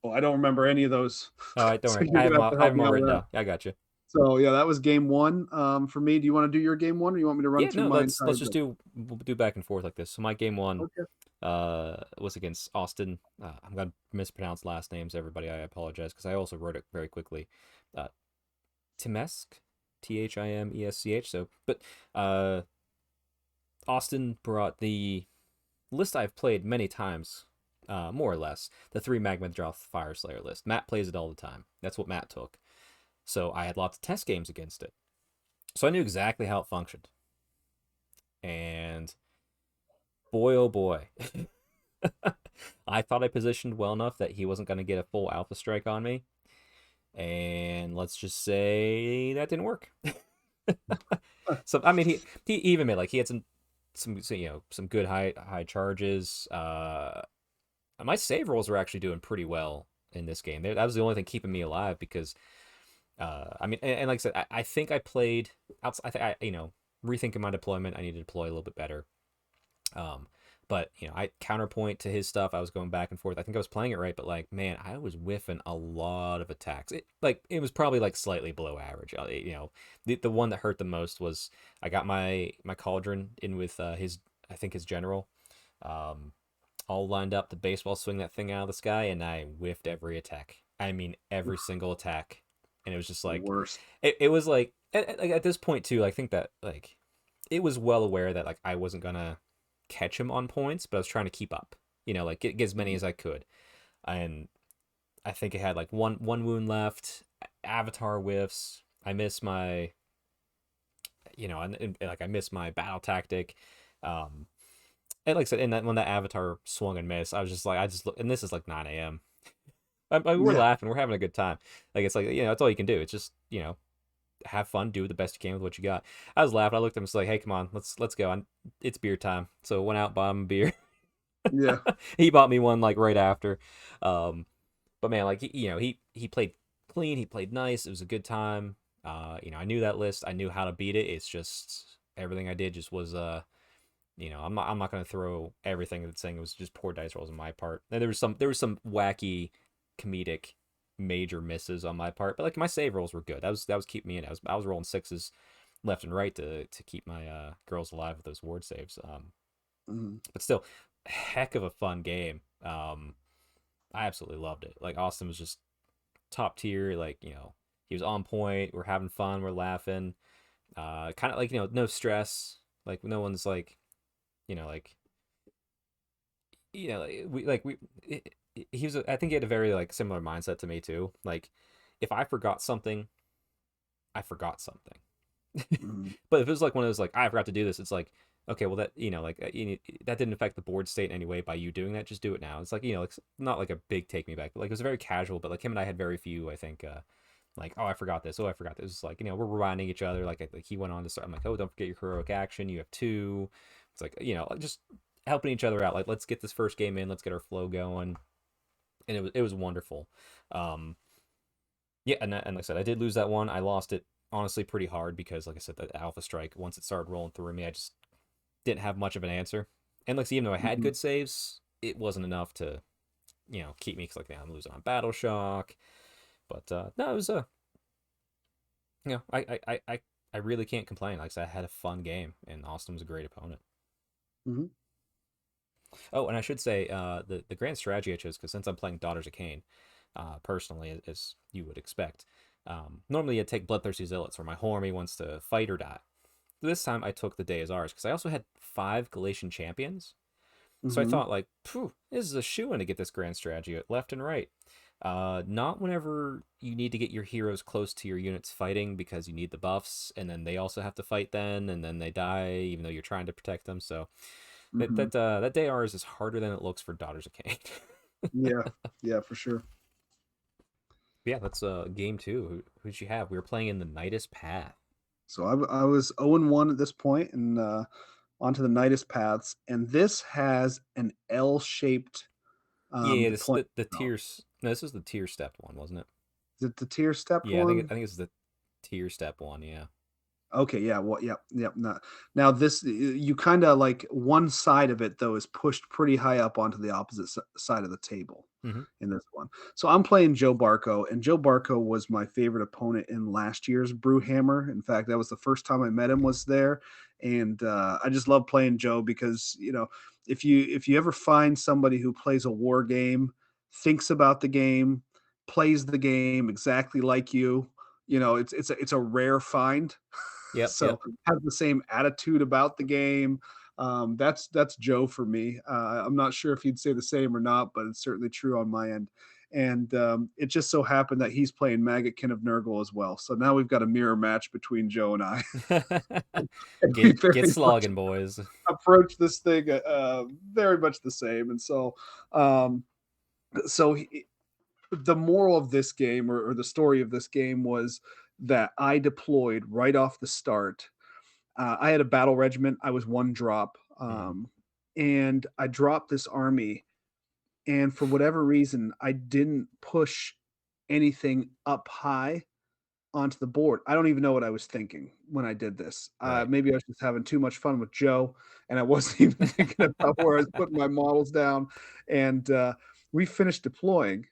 well, I don't remember any of those, All right. Don't so worry. you're gonna have to I have help them me all out with written that. down. Yeah, I got you. So yeah, that was game one for me. Do you want to do your game one, or you want me to run Yeah. through No. my Let's entire just build? do we'll do back and forth like this. So my game one Okay. was against Austin. I'm gonna mispronounce last names, everybody. I apologize because I also wrote it very quickly. Uh, Timesk, Thimesch. So, but Austin brought the list I've played many times, more or less. The three Magmadroth Fire Slayer list. Matt plays it all the time. That's what Matt took. So I had lots of test games against it. So I knew exactly how it functioned. And boy, oh boy. I thought I positioned well enough that he wasn't going to get a full alpha strike on me. And let's just say that didn't work. So I mean, he even made like he had some some good high charges. My save rolls were actually doing pretty well in this game. That was the only thing keeping me alive because I mean, and like I said, I think I played outside. Rethinking my deployment, I need to deploy a little bit better. Um, but I counterpoint to his stuff. I was going back and forth. I think I was playing it right, but like, man, I was whiffing a lot of attacks. It was probably like slightly below average. The one that hurt the most was I got my cauldron in with his general, um, all lined up to baseball swing that thing out of the sky, and I whiffed every attack. I mean, every single attack, and it was just The like, worst. it was like at this point too. I think that like it was well aware that like I wasn't gonna catch him on points, but I was trying to keep up. Like get as many as I could, and I think it had like one wound left. Avatar whiffs. I miss my, like I missed my battle tactic. Um, and like I said, when that Avatar swung and missed, I was just like, I just look, and this is like 9 a.m. We're Yeah, laughing, we're having a good time. Like it's like that's all you can do. It's just have fun, do the best you can with what you got. I was laughing. I looked at him and was like, "Hey, come on, let's go. It's beer time." So went out, bought him a beer. yeah. He bought me one like right after. Um, but man, like he played clean. He played nice. It was a good time. I knew that list. I knew how to beat it. It's just everything I did just was I'm not gonna throw everything that's saying it was just poor dice rolls on my part. And there was some wacky comedic major misses on my part, but like my save rolls were good. That was keeping me in. I was rolling sixes left and right to keep my girls alive with those ward saves. Mhm. But still, heck of a fun game. I absolutely loved it. Like Austin was just top tier. Like he was on point. We're having fun. We're laughing. Kind of like no stress. Like no one's like like we he was I think he had a very like similar mindset to me too. Like if I forgot something, I forgot something. Mhm. But if it was like one of those like I forgot to do this, it's like okay, well that like that didn't affect the board state in any way by you doing that. Just do it now. It's like it's not like a big take me back, but like it was very casual. But like him and I had very few, I think. Like oh I forgot this, oh I forgot this. It's like we're reminding each other. Like he went on to start. I'm like oh don't forget your heroic action. You have two. It's like just helping each other out. Like let's get this first game in. Let's get our flow going. And it was wonderful. Um, yeah, and like I said, I did lose that one. I lost it honestly pretty hard because, like I said, the Alpha Strike once it started rolling through me, I just didn't have much of an answer. And like, even though I had Mhm. good saves, it wasn't enough to keep me because like I'm losing on Battle Shock. But no, it was I really can't complain. Like I said, I had a fun game, and Austin was a great opponent. Mhm. Oh, and I should say the grand strategy I chose because since I'm playing Daughters of Cain, personally, as you would expect, normally I'd take Bloodthirsty Zealots where my whole army wants to fight or die. this time I took the day as ours because I also had 5 Galatian champions. So I Mm-hmm. thought, like, phew, this is a shoo-in to get this grand strategy left and right. Not whenever you need to get your heroes close to your units fighting because you need the buffs, and then they also have to fight then, and then they die even though you're trying to protect them. So Mm-hmm. that day ours is harder than it looks for Daughters of Cain. Yeah. Yeah, for sure. Yeah, that's game two. Who'd you have? We were playing in the Nidus Path. So I was 0-1 at this point, and onto the Nidus paths, and this has an L-shaped Yeah, this deployment the zone. tiers. No, this was the tier stepped one, wasn't it? Is it the tier stepped Yeah, I think one? I think it's the tier step one. Yeah. Okay, yeah, well, yep, yep. Now this you kind of like one side of it though is pushed pretty high up onto the opposite side of the table Hmm. in this one. So I'm playing Joe Barco, and Joe Barco was my favorite opponent in last year's Brewhammer. In fact, that was the first time I met him was there, and I just love playing Joe because if you ever find somebody who plays a war game, thinks about the game, plays the game exactly like you, it's a rare find. Yep. So Yep. has the same attitude about the game. That's Joe for me. I'm not sure if he'd say the same or not, but it's certainly true on my end. And it just so happened that he's playing Maggotkin of Nurgle as well. So now we've got a mirror match between Joe and I. And we Get very much slogging, boys. approach this thing very much the same. And um, so the moral of this game, or the story of this game, was that I deployed right off the start. I had a battle regiment. I was one drop, Hmm. and I dropped this army. And for whatever reason, I didn't push anything up high onto the board. I don't even know what I was thinking when I did this. Right. Maybe I was just having too much fun with Joe, and I wasn't even thinking about where I was putting my models down. And we finished deploying,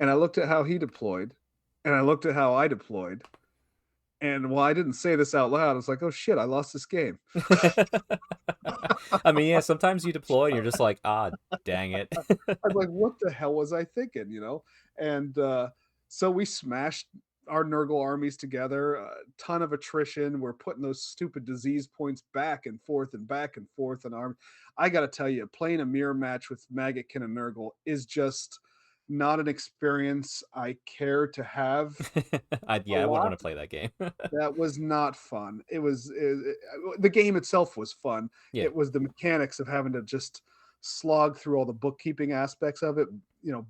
and I looked at how he deployed, and I looked at how I deployed. And while I didn't say this out loud, I was like, "Oh shit, I lost this game." I mean, yeah, sometimes you deploy and you're just like, ah, dang it. I'm like, "What the hell was I thinking?" And so we smashed our Nurgle armies together. A ton of attrition. We're putting those stupid disease points back and forth and back and forth. And I got to tell you, playing a mirror match with Maggotkin and Nurgle is just not an experience I care to have a Yeah, I wouldn't lot. want to play that game. That was not fun. The game itself was fun. Yeah. It was the mechanics of having to just slog through all the bookkeeping aspects of it,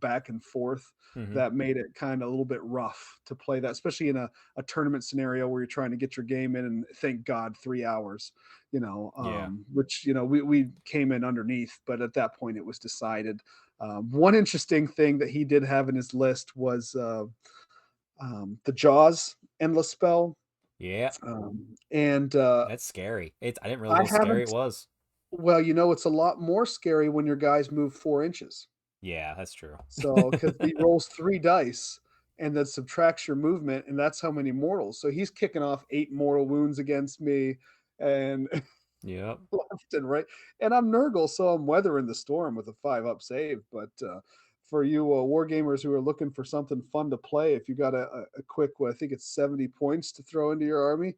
back and forth, Hmm. that made it kind of a little bit rough to play that, especially in a tournament scenario where you're trying to get your game in, and thank God 3 hours, Yeah. which we came in underneath, but at that point it was decided. One interesting thing that he did have in his list was the Jaws endless spell. Yeah. And That's scary. I didn't realize I how scary it haven't. was. Well, it's a lot more scary when your guys move 4 inches. Yeah, that's true. So because he rolls 3 dice and then subtracts your movement, and that's how many mortals. So he's kicking off 8 mortal wounds against me, and Yep. left and right. And I'm Nurgle, so I'm weathering the storm with a 5 up save. But for you war gamers who are looking for something fun to play, if you got a quick, what I think it's 70 points to throw into your army,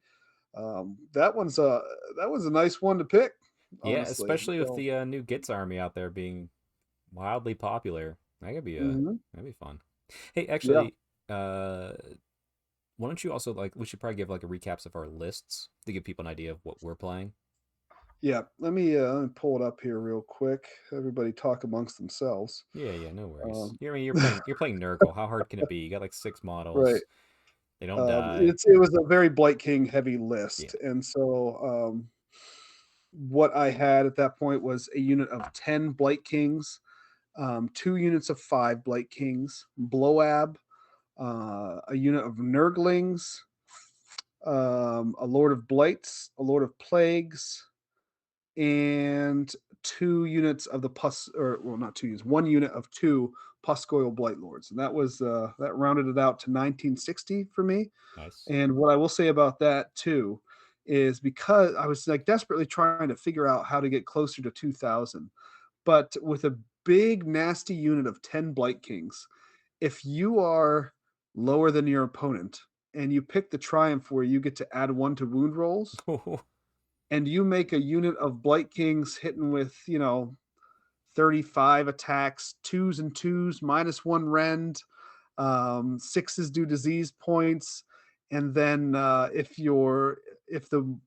that was a nice one to pick, Yeah, honestly. especially with So, the new Gits army out there being wildly popular. mhm, That'd be fun. Hey, yeah, actually, uh, why don't you also like? We should probably give like a recaps of our lists to give people an idea of what we're playing. yeah. Let me pull it up here real quick. Everybody talk amongst themselves. Yeah, yeah, no worries. Um, I mean, you're playing Nurgle. How hard can it be? You got like 6 models. right. They don't die. It was a very Blight King heavy Yeah, list, and so what I had at that point was a unit of 10 Blight Kings, 2 units of 5 Blight Kings, Bloab, a unit of Nurglings, a Lord of Blights, a Lord of Plagues, and 2 units of the pus, or well, not 2 units, 1 unit of 2 Puscoil Blight Lords, and that rounded it out to 1960 for me. nice. And what I will say about that too is because I was like desperately trying to figure out how to get closer to 2000, but with a big nasty unit of 10 Blight Kings, if you are lower than your opponent, and you pick the triumph where you get to add one to wound rolls, and you make a unit of Blight Kings hitting with 35 attacks, twos and twos, -1 rend, sixes do disease points, and then if the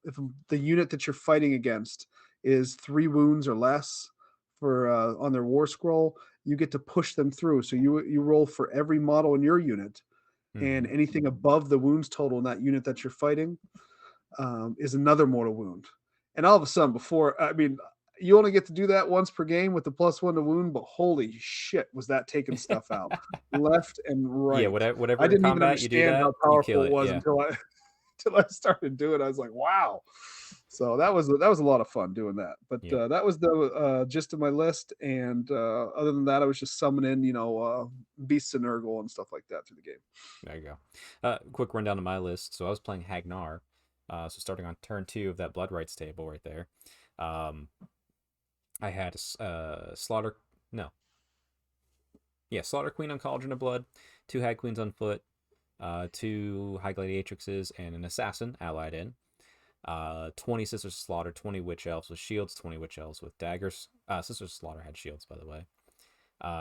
unit that you're fighting against is 3 wounds or less for on their war scroll, you get to push them through. So you roll for every model in your unit, and Hmm. anything above the wounds total in that unit that you're fighting is another mortal wound. And all of a sudden, before I mean, you only get to do that once per game with the +1 to wound, but holy shit, was that taking stuff out left and Yeah, right. whatever I in didn't even combat you do understand that, how you kill powerful it it. was Yeah, until I until I started doing it. I was like, wow. So that was a lot of fun doing that. But yep. that was the gist of my list. And other than that, I was just summoning, beasts and Nurgle and stuff like that through the game. There you go. Quick rundown of my list. So I was playing Hagnar. So starting on turn 2 of that Blood Rights table right there. Um, I had Slaughter. No. Yeah, Slaughter Queen on Cauldron of Blood, 2 Hag Queens on foot, 2 High Gladiatrixes, and an Assassin allied in. 20 Sisters of Slaughter, 20 Witch Elves with shields, 20 Witch Elves with daggers. Sisters of Slaughter had shields, by the way.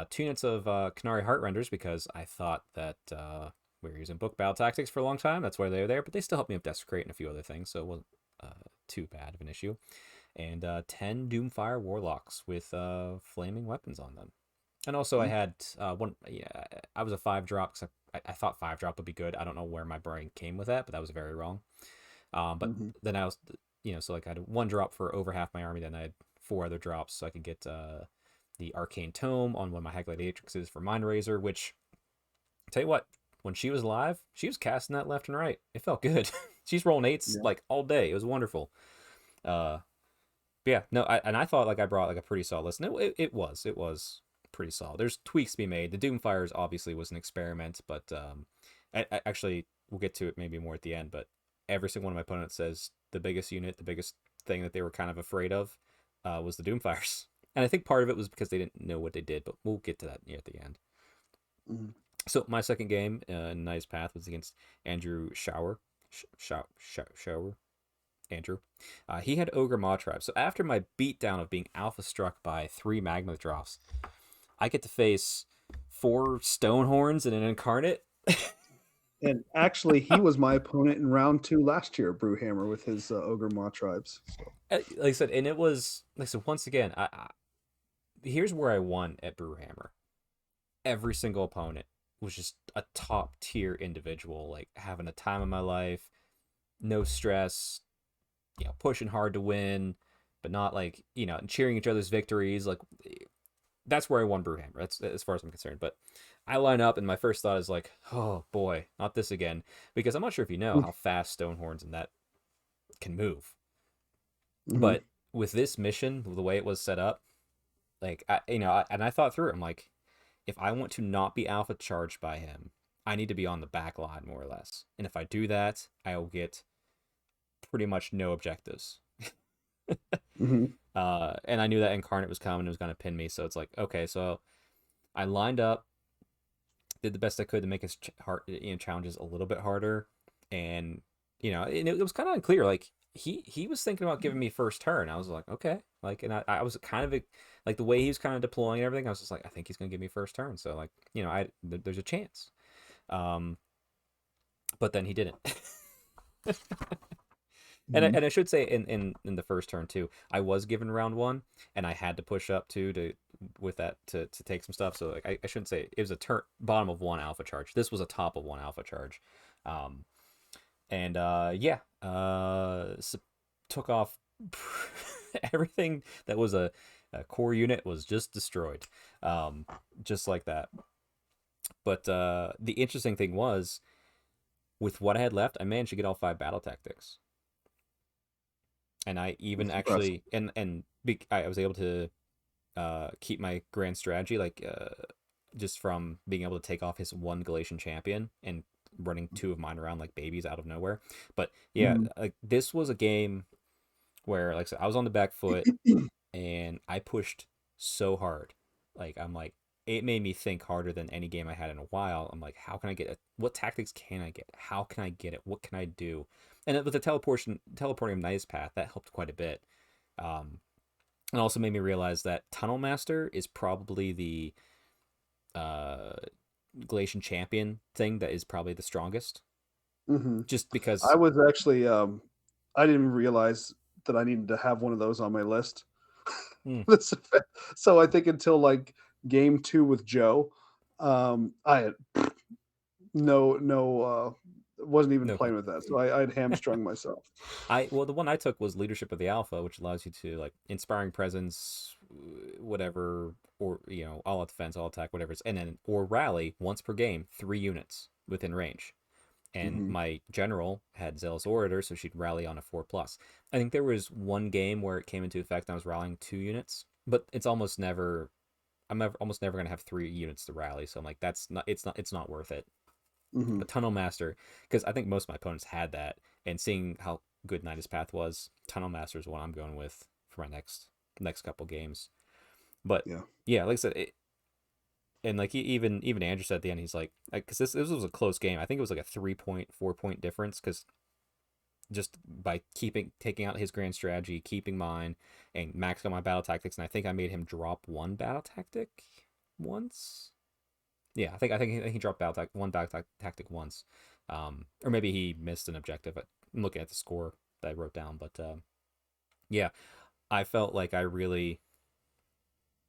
2 units of Canary Heartrenders because I thought that we were using book battle tactics for a long time. That's why they were there, but they still helped me with Desecrate and a few other things, so it wasn't too bad of an issue. And 10 Doomfire Warlocks with flaming weapons on them. And also I had one. Yeah, I was a 5-drop because I thought 5-drop would be good. I don't know where my brain came with that, but that was very wrong. But Mm-hmm. then I was, so like I had 1 drop for over half my army. Then I had 4 other drops, so I could get the Arcane Tome on one of my Hag Gladiatrixes for Mind Razor. Which, tell you what, when she was live, she was casting that left and right. It felt good. She's rolling 8s Yeah. like all day. It was wonderful. Uh, but yeah, no, I thought like I brought like a pretty solid list, and it was pretty solid. There's tweaks to be made. The Doomfires obviously was an experiment, but actually we'll get to it maybe more at the end. But every single one of my opponents says the biggest unit, the biggest thing that they were kind of afraid of, was the Doomfires, and I think part of it was because they didn't know what they did. But we'll get to that near at the end. Mm-hmm. So my second game in Nice Path was against Andrew Shower. Shower. Andrew. He had Ogre Maw Tribe. So after my beatdown of being alpha struck by 3 Magma Drops, I get to face 4 Stonehorns and an Incarnate. And actually, he was my opponent in round 2 last year at Brewhammer with his Ogre Maw tribes. So. Like I said, and it was, like I said, once again, here's where I won at Brewhammer. Every single opponent was just a top tier individual, like having a time of my life, no stress, pushing hard to win, but not like, cheering each other's victories. Like, that's where I won Brewhammer. That's as far as I'm concerned. But I line up, and my first thought is like, oh boy, not this again, because I'm not sure if you know how fast Stonehorns and that can move. Mm-hmm. But with this mission, the way it was set up, like and I thought through it. I'm like, if I want to not be alpha charged by him, I need to be on the back line more or less. And if I do that, I will get pretty much no objectives. Mm-hmm. And I knew that Incarnate was coming and was going to pin me. So it's like, okay, so I lined up, did the best I could to make his challenges a little bit harder. And, and it was kind of unclear. Like, he was thinking about giving me first turn. I was like, okay. Like, and I was kind of, like, the way he was kind of deploying and everything, I was just like, I think he's going to give me first turn. So, like, there's a chance. But then he didn't. Mm-hmm. And I should say in the first turn too, I was given round 1, and I had to push up to with that to take some stuff. So like I shouldn't say it was a turn bottom of 1 alpha charge. This was a top of 1 alpha charge, and yeah, so took off everything that was a core unit was just destroyed, just like that. But the interesting thing was, with what I had left, I managed to get all 5 battle tactics. And I even That's impressive. actually I was able to keep my grand strategy, like just from being able to take off his 1 Galatian champion and running 2 of mine around like babies out of nowhere. But yeah, Mm-hmm. like this was a game where, like I said, I was on the back foot and I pushed so hard. Like I'm like, it made me think harder than any game I had in a while. I'm like, how can I get it? What tactics can I get? How can I get it? What can I do? And with the teleporting of Nice Path, that helped quite a bit. And also made me realize that Tunnel Master is probably the uh, Galatian champion thing that is probably the strongest. Hmm. Just I because, was actually I didn't even realize that I needed to have one of those on my list. hmm, This effect. So I think until like game two with Joe, I had no wasn't even no, playing with that. So I'd hamstrung myself. the one I took was Leadership of the Alpha, which allows you to like inspiring presence, whatever, or all out defense, all attack, whatever it's, and then or rally once per game, 3 units within range. And Hmm. my general had Zealous Orator, so she'd rally on a 4+. I think there was one game where it came into effect and I was rallying 2 units, but it's almost never. Almost never gonna have 3 units to rally, so I'm like, that's not. It's not worth it. Hmm. But Tunnel Master, because I think most of my opponents had that, and seeing how good Nidus Path was, Tunnel Master is what I'm going with for my next couple games. But Yeah. yeah, like I said, and like even Andrew said at the end, he's like, because this was a close game. I think it was like a 3 point, 4 point difference, because just by taking out his grand strategy, keeping mine, and maxing out my battle tactics, and I think I made him drop one battle tactic once. Yeah, I think he dropped one battle tactic once, or maybe he missed an objective. I'm looking at the score that I wrote down, but yeah, I felt like I really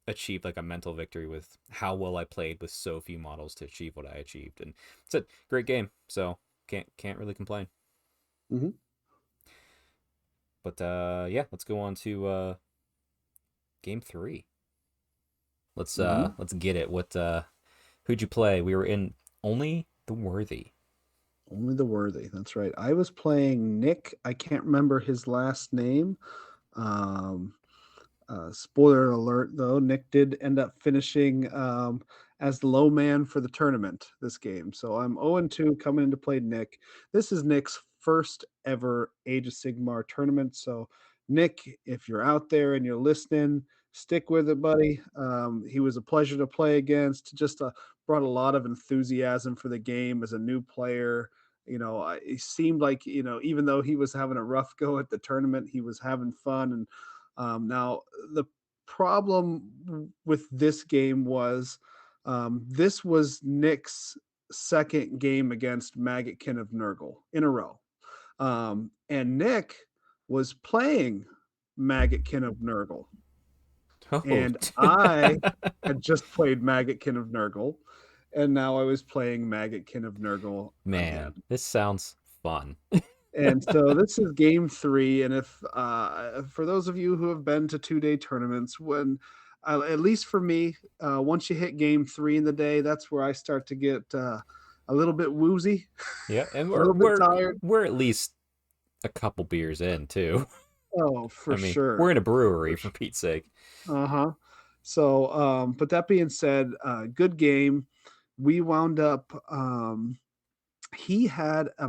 achieved like a mental victory with how well I played with so few models to achieve what I achieved, and it's a great game. So can't really complain. Hmm. But yeah, let's go on to game three. Hmm. Let's get it. Who'd you play? We were in Only the Worthy. Only the worthy. That's right. I was playing Nick. I can't remember his last name. Um, Spoiler alert, though, Nick did end up finishing as the low man for the tournament this game. So I'm 0-2 coming in to play Nick. This is Nick's first ever Age of Sigmar tournament. So, Nick, if you're out there and you're listening, stick with it, buddy. He was a pleasure to play against. Just brought a lot of enthusiasm for the game as a new player. It seemed like, even though he was having a rough go at the tournament, he was having fun. And now, the problem with this game was this was Nick's second game against Maggotkin of Nurgle in a row. And Nick was playing Maggotkin of Nurgle. Oh, And I had just played Maggotkin of Nurgle. And now I was playing Maggotkin of Nurgle again. man, this sounds fun. And so this is game three. And if for those of you who have been to 2 day tournaments, when at least for me, once you hit game three in the day, that's where I start to get a little bit woozy, Yeah, and a we're little bit we're tired. we're at least a couple beers in too. Oh, I for mean, sure. we're in a brewery For for sure. Pete's sake. Uh-huh. So, but that being said, good game. We wound up, he had a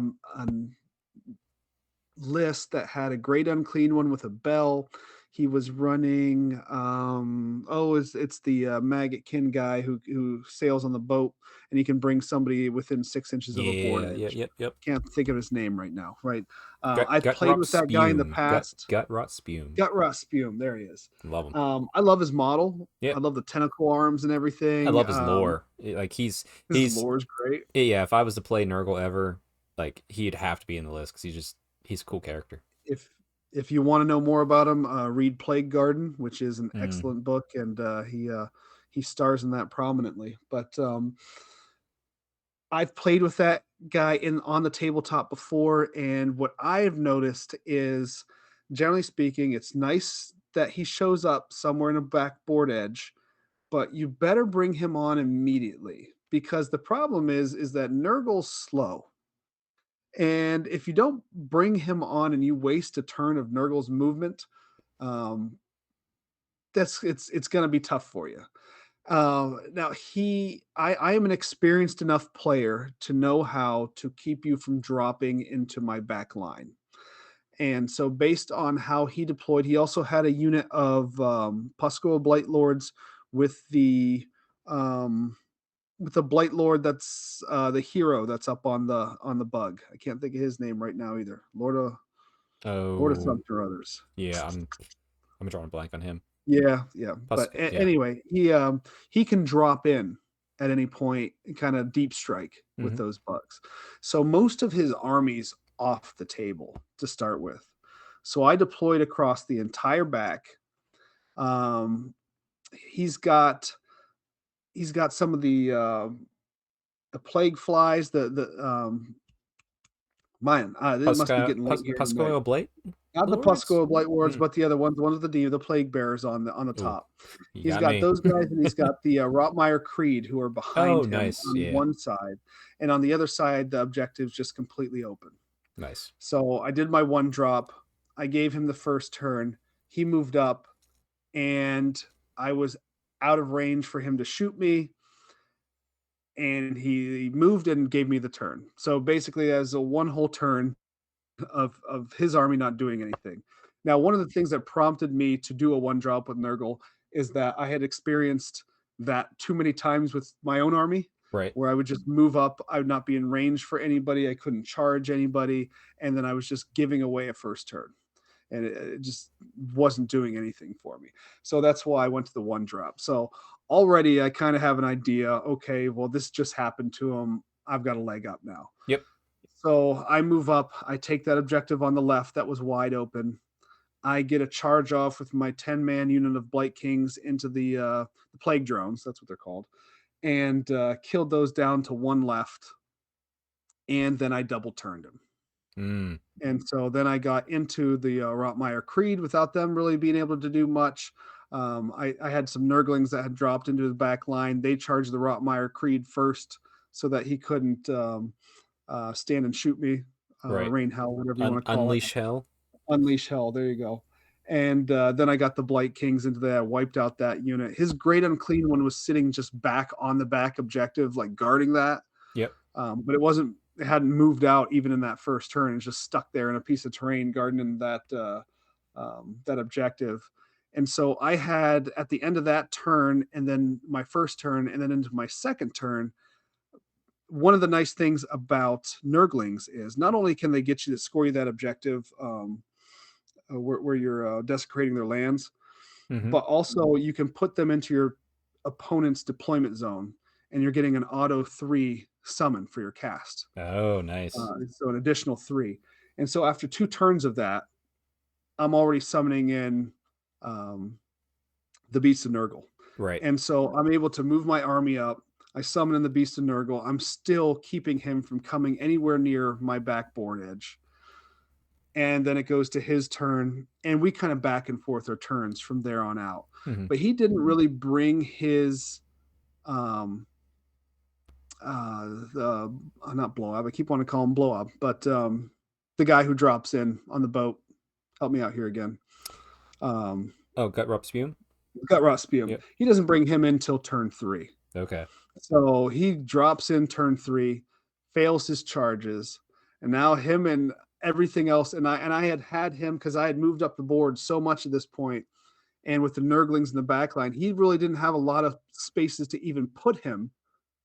list that had a great unclean one with a bell. He was running it's the maggot kin guy who sails on the boat and he can bring somebody within 6 inches of a board Yeah, yeah, edge. yep. Can't think of his name right now, right? Gut I've gut played rot with that guy in the spume. past. Gut rot spume. Gut Rust Spume, there he is. Love him. I love his model. I Yep. love the tentacle arms and I everything. love his lore. Like His he's lore is great. yeah. If I was to play Nurgle ever, like he'd have to be in the list because he's a cool character. if if you want to know more about him, read Plague Garden, which is an Mm. excellent book, and he stars in that prominently. But I've played with that guy in on the tabletop before, and what I've noticed is, generally speaking, it's nice that he shows up somewhere in a backboard edge, but you better bring him on immediately because the problem is that Nurgle's slow. And if you don't bring him on and you waste a turn of Nurgle's movement, um, it's going to be tough for you. Now I am an experienced enough player to know how to keep you from dropping into my back line. And so, based on how he deployed, he also had a unit of Pusco Blight Lords with the um, with the Blight Lord. That's the hero that's up on the bug. I can't think of his name right now either. Lord of Oh, something or others. yeah. I'm drawing a blank on him. Yeah, yeah. But Yeah. anyway, he can drop in at any point and kind of deep strike with Hmm. those bugs. So most of his army's off the table to start with. So I deployed across the entire back. Um, he's got he's got some of the plague flies. Man, it must be getting late here tonight. Puscoil Blight Not the Lords? Pusco Blight Wards, Mm. but the ones with the plague bearers on the Ooh, top. you He's got got me. those guys, and he's got the Rotmeyer Creed who are Oh, behind him nice. on Yeah. one side, and on the other side, the objective's just completely open. Nice. So I did my one drop. I gave him the first turn. He moved up, and I was out of range for him to shoot me, and he moved and gave me the turn. So basically, as a one whole turn, of his army not doing anything. Now, one of the things that prompted me to do a one drop with Nurgle is that I had experienced that too many times with my own army, Right. where I would just move up, I would not be in range for anybody, I couldn't charge anybody, and then I was just giving away a first turn. And it just wasn't doing anything for me. So that's why I went to the one drop. So already I kind of have an idea. Okay, well, this just happened to him. I've got a leg up now. Yep. So I move up. I take that objective on the left that was wide open. I get a charge off with my 10-man unit of Blight Kings into the plague drones. That's what they're called, and killed those down to one left. And then I double turned him. Mm. And so then I got into the Rotmeyer Creed without them really being able to do much. I had some Nurglings that had dropped into the back line. They charged the Rotmeyer Creed first so that he couldn't stand and shoot me, Right. rain hell, whatever you want to call it. Unleash Hell. Unleash hell. There you go. And then I got the Blight Kings into that, wiped out that unit. His Great Unclean one was sitting just back on the back objective, like guarding that. Yep. But it hadn't moved out even in that first turn. It's just stuck there in a piece of terrain, guarding that objective. And so I had at the end of that turn, and then my first turn, and then into my second turn, one of the nice things about Nurglings is not only can they get you to score you that objective where you're desecrating their lands, Hmm. but also you can put them into your opponent's deployment zone, and you're getting an auto 3 summon for your cast. Oh, nice. So an additional 3. And so after 2 turns of that, I'm already summoning in um, the Beast of Nurgle. Right. And so I'm able to move my army up. I summon in the Beast of Nurgle. I'm still keeping him from coming anywhere near my backboard edge. And then it goes to his turn, and we kind of back and forth our turns from there on out. Hmm. But he didn't really bring his um the not blow up. I keep wanting to call him blow up, but the guy who drops in on the boat. Help me out here again. Um Oh, Gut Rup Spume? Gut Rot Spume. Yep. He doesn't bring him in till turn 3. Okay. So he drops in turn 3, fails his charges, and now him and everything else. And I had him because I had moved up the board so much at this point, and with the Nurglings in the back line, he really didn't have a lot of spaces to even put him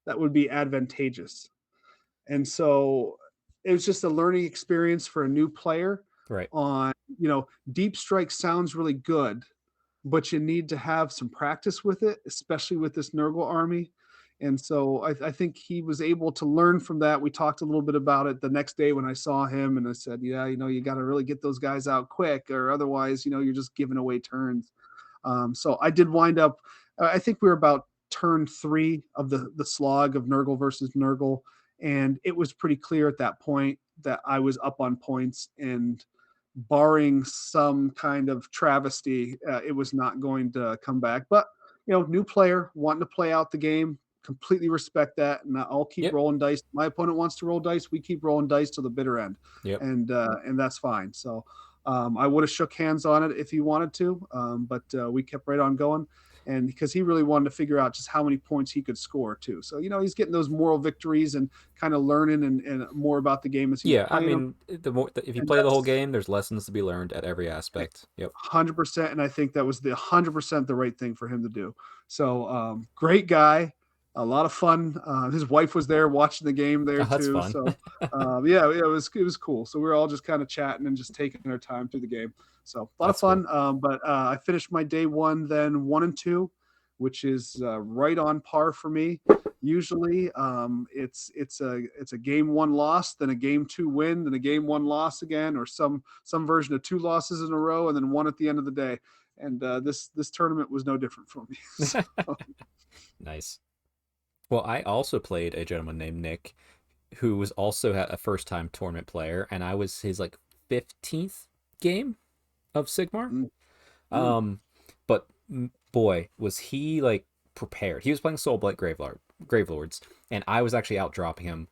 that would be advantageous. And so it was just a learning experience for a new player. Right. On Deep Strike sounds really good, but you need to have some practice with it, especially with this Nurgle army. And so I think he was able to learn from that. We talked a little bit about it the next day when I saw him, and I said, yeah, you got to really get those guys out quick, or otherwise, you're just giving away turns. So I did wind up, I think we were about turn 3 of the slog of Nurgle versus Nurgle. And it was pretty clear at that point that I was up on points, and barring some kind of travesty, it was not going to come back. But new player wanting to play out the game, completely respect that, and I'll keep Yep. rolling dice. My opponent wants to roll dice, we keep rolling dice to the bitter end, Yep. and that's fine. So I would have shook hands on it if he wanted to, but we kept right on going. and because he really wanted to figure out just how many points he could score too. So he's getting those moral victories and kind of learning and more about the game as he's Yeah, I playing them. mean, if you And play the whole that's game, there's lessons to be learned at every aspect. Yep. 100%, and I think that was the 100% the right thing for him to do. So great guy, a lot of fun. His wife was there watching the game there Oh, that's too. fun. So yeah, it was cool. So we were all just kind of chatting and just taking our time through the game. So a lot of That's cool. fun. But I finished my day one, then 1 and 2, which is right on par for me. Usually, it's a game one loss, then a game two win, then a game one loss again, or some version of two losses in a row, and then one at the end of the day. And this tournament was no different for me. So, Nice. Well, I also played a gentleman named Nick, who was also a first time tournament player, and I was his like 15th game of Sigmar. mm, mm, Um, but boy, was he like prepared. He was playing Soulblight Gravelords, and I was actually out dropping him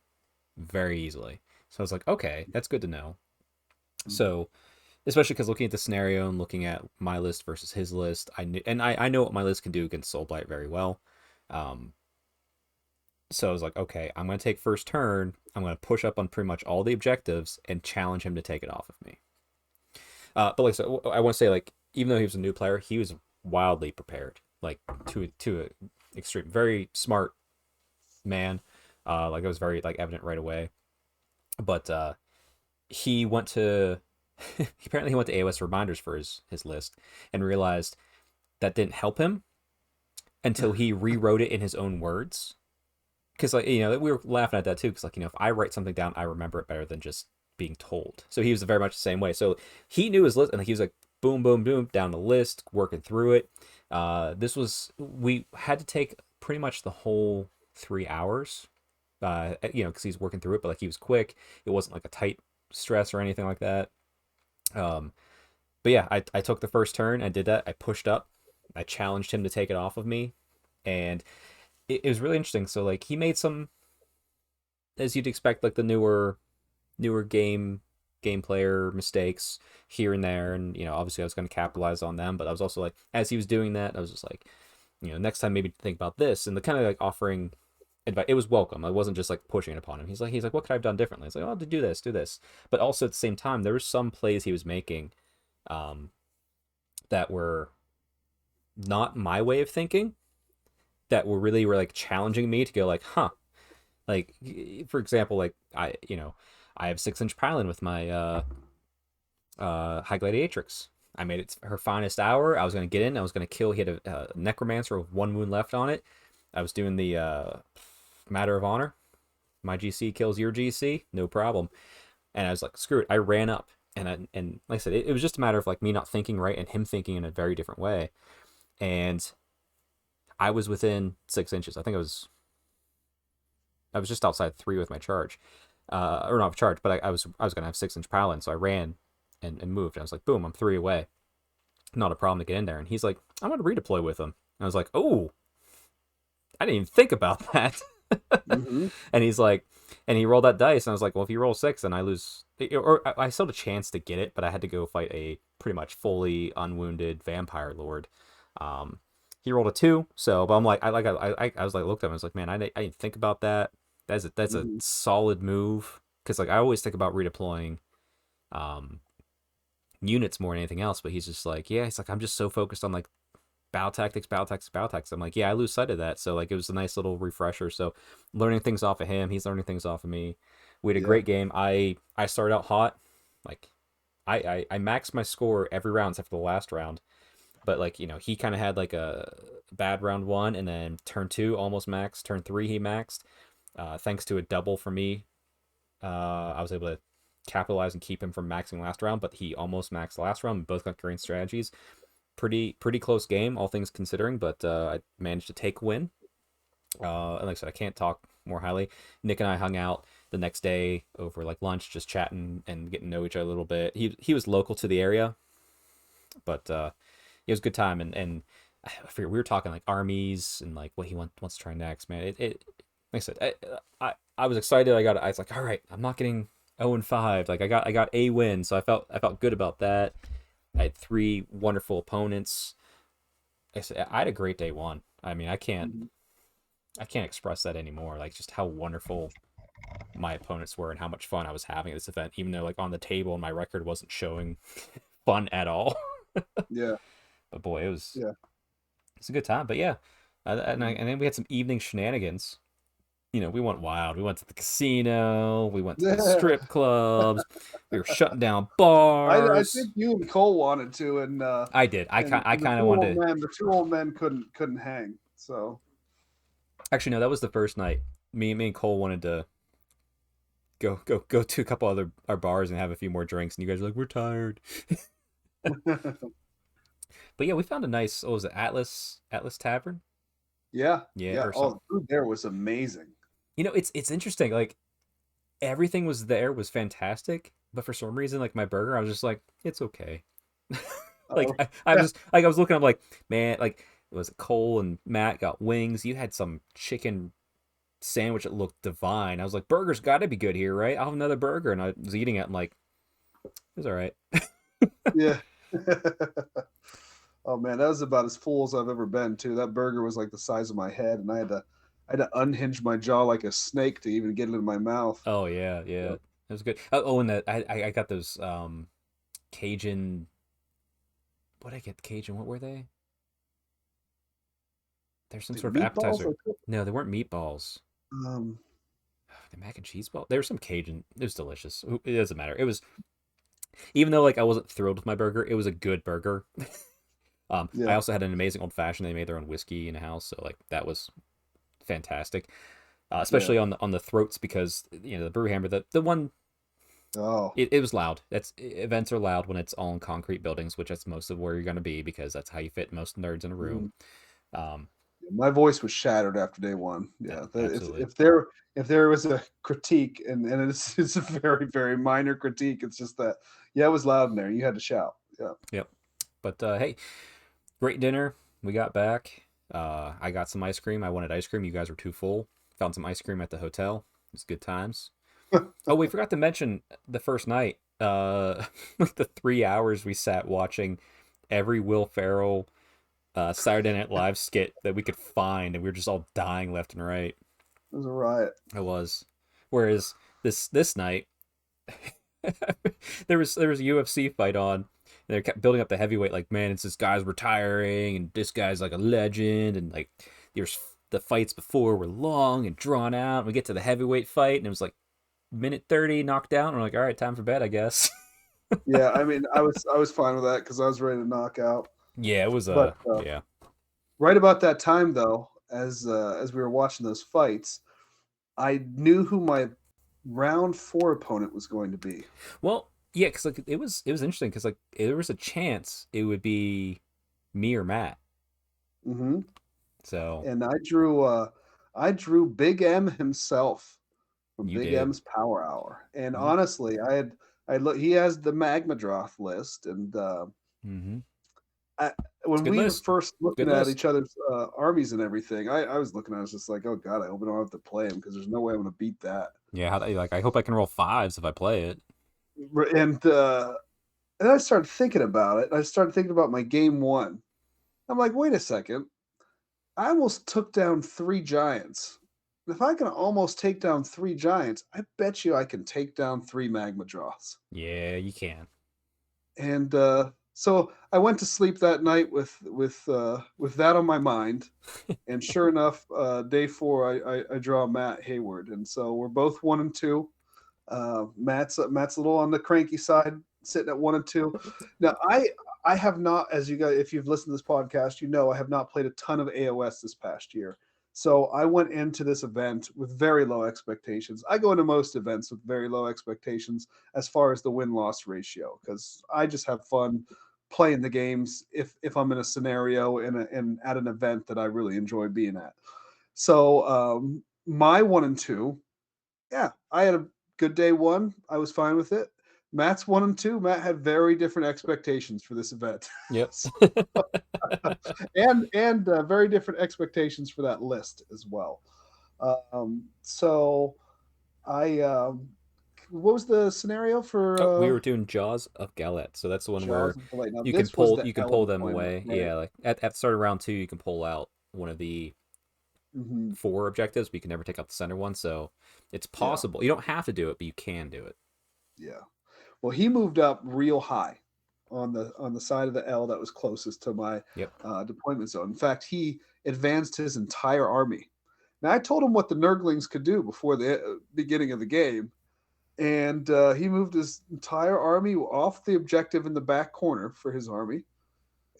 very easily. So I was like, okay, that's good to know. mm. So, especially because looking at the scenario and looking at my list versus his list, I know what my list can do against Soulblight very well. Um, so I was like, okay, I'm gonna take first turn. I'm gonna push up on pretty much all the objectives and challenge him to take it off of me. But like, so I want to say, like, even though he was a new player, he was wildly prepared, like to a extreme, very smart man. Like it was very like evident right away. But he went to apparently he went to AOS reminders for his list and realized that didn't help him until he rewrote it in his own words. Because like we were laughing at that too. Because like if I write something down, I remember it better than just being told. So he was very much the same way. So he knew his list, and he was like boom, boom, boom down the list, working through it. We had to take pretty much the whole 3 hours. Because he's working through it, but like he was quick. It wasn't like a tight stress or anything like that. Um, but yeah, I took the first turn. I did that. I pushed up. I challenged him to take it off of me, and it was really interesting. So like he made some, as you'd expect, like the newer game player mistakes here and there, and obviously I was going to capitalize on them. But I was also like, as he was doing that, I was just like, next time maybe think about this, and the kind of like offering advice. It was welcome. I wasn't just like pushing it upon him. He's like, what could I have done differently? It's like, oh, to do this. But also at the same time, there were some plays he was making, um, that were not my way of thinking, that were like challenging me to go like, huh. Like for example, like I have 6-inch pylon with my High Gladiatrix. I made it her finest hour. I was gonna get in. I was gonna kill. He had a Necromancer with 1 wound left on it. I was doing the Matter of Honor. My GC kills your GC, no problem. And I was like, screw it. I ran up, and like I said, it was just a matter of like me not thinking right and him thinking in a very different way. And I was within 6 inches. I think I was just outside 3 with my charge, or not charge, but I was gonna have 6-inch pylon, so I ran and moved. I was like, boom, I'm 3 away. Not a problem to get in there. And he's like, I'm gonna redeploy with him. And I was like, oh, I didn't even think about that. Mm-hmm. And he's like, and he rolled that dice, and I was like, well, if you roll 6, then I lose, or I still had a chance to get it, but I had to go fight a pretty much fully unwounded vampire lord. He rolled a 2, so but I'm like, I was like, looked at him, I was like, man, I didn't think about that. That's a Mm-hmm. solid move, because like I always think about redeploying um units more than anything else, but he's just like, yeah, he's like, I'm just so focused on like battle tactics, battle tactics, battle tactics. I'm like, yeah, I lose sight of that. So like it was a nice little refresher. So learning things off of him, he's learning things off of me. We had a Yeah. great game. I started out hot, like I maxed my score every round except for the last round. But like he kind of had like a bad round 1, and then turn 2 almost maxed. Turn 3 he maxed. Thanks to a double for me, I was able to capitalize and keep him from maxing last round. But he almost maxed last round. We both got green strategies. Pretty close game, all things considering, but I managed to take a win. And like I said, I can't talk more highly. Nick and I hung out the next day over like lunch, just chatting and getting to know each other a little bit. He was local to the area, but it was a good time. And I figured we were talking like armies and like what he wants to try next. Man, it like I said, I was excited. I was like, all right, I'm not getting 0-5. Like I got a win, so I felt good about that. I had 3 wonderful opponents. I had a great day one. I mean, Mhm. I can't express that anymore. Like just how wonderful my opponents were and how much fun I was having at this event, even though like on the table my record wasn't showing fun at all. Yeah, But boy, yeah. it's a good time. But yeah, Mhm. and then we had some evening shenanigans. You know, we went wild. We went to the casino. We went to the Yeah. strip clubs. We were shutting down I bars. think you and Cole wanted to, I did. and I the kind of two old wanted to. men, the two old men couldn't hang. So Actually, no, that was the first night. Me and Cole wanted to go to a couple other our bars and have a few more drinks, and you guys were like, we're tired. But yeah, we found a nice. What was it? Atlas Tavern. yeah, Yeah, yeah. or Oh, something. the food there was amazing. You know, it's interesting. Like everything was there was fantastic, but for some reason, like my burger, I was just like, it's okay. Like Oh, I yeah, was like I was looking up like man like was it Cole and Matt got wings. You had some chicken sandwich that looked divine. I was like, burger's got to be good here, right? I'll have another burger, and I was eating it. And like, it was all right. yeah. Oh man, that was about as full as I've ever been too. That burger was like the size of my head, and I had to unhinge my jaw like a snake to even get it in my mouth. Oh yeah, yeah, So, it was good. And that I got those Cajun. What did I get? Cajun. What were they? There's some the sort of meatballs, appetizer. No, they weren't meatballs. um, The mac and cheese ball. There was some Cajun. It was delicious. It doesn't matter. It was even though like I wasn't thrilled with my burger, it was a good burger. I yeah, also had an amazing old fashioned. They made their own whiskey in the house, so like that was fantastic. yeah. Especially on the throats because you know the Brewhammer, the one Oh, it was loud. That's events are loud when it's all in concrete buildings, which that's most of where you're going to be because that's how you fit most nerds in a room. mhm. Um, My voice was shattered after day one. no, Yeah, absolutely. if there was a critique, and it's a very minor critique. It's just that yeah, it was loud in there. You had to shout. Yeah, Yep. But hey, great dinner. We got back. I got some ice cream. I wanted ice cream. You guys were too full. Found some ice cream at the hotel. It was good times. Oh, we forgot to mention the first night. Like the 3 hours we sat watching every Will Ferrell Saturday Night Live skit that we could find, and we were just all dying left and right. it was a riot. I was. Whereas this night, there was a UFC fight on. And they kept building up the heavyweight, like man, it's this guy's retiring, and this guy's like a legend, and like there's the fights before were long and drawn out. And we get to the heavyweight fight, and it was like minute 30 knocked out, and we're like, all right, time for bed, I guess. Yeah, I mean, I was fine with that because I was ready to knock out. Yeah, it was But yeah. right about that time, though, as we were watching those fights, I knew who my round four opponent was going to be. Well, yeah, because like it was interesting because like there was a chance it would be me or Matt. Hmm. So And I drew Big M himself from you Big did. M's Power Hour. And You. honestly, I look he has the Magmadroth list, and Mm-hmm. I, It's a when good we were list. first Good looking at list. each other's armies and everything, I was looking at it just like, oh god, I hope I don't have to play him because there's no way I'm going to beat that. Yeah, like I hope I can roll fives if I play it. And and I started thinking about it. I started thinking about my game one. I'm like, wait a second. I almost took down three giants. If I can almost take down three giants, I bet you I can take down three magma draws. Yeah, you can. And so I went to sleep that night with that on my mind. And sure enough, day four, I draw Matt Hayward, and so we're both 1-2. Matt's a little on the cranky side, sitting at 1-2. Now I have not, as you guys, if you've listened to this podcast, you know I have not played a ton of AOS this past year. So I went into this event with very low expectations. I go into most events with very low expectations as far as the win loss ratio because I just have fun playing the games if I'm in a scenario and at an event that I really enjoy being at. So my 1-2, yeah, I had a good day one. I was fine with it. Matt's 1-2. Matt had very different expectations for this event. Yep. So, and very different expectations for that list as well. So I what was the scenario Oh, we for were doing Jaws of Gallet, so that's the one Jaws where of the Light? Now you can this was pull the you can L pull them deployment, away. right? Yeah, like at the start of round 2, you can pull out one of the Hmm. 4 objectives, but you can never take out the center one. So it's Yeah, possible. You don't have to do it, but you can do it. yeah. Well, he moved up real high on the side of the L that was closest to my Yep. deployment zone. In fact, he advanced his entire army. Now I told him what the Nurglings could do before the beginning of the game, and he moved his entire army off the objective in the back corner for his army.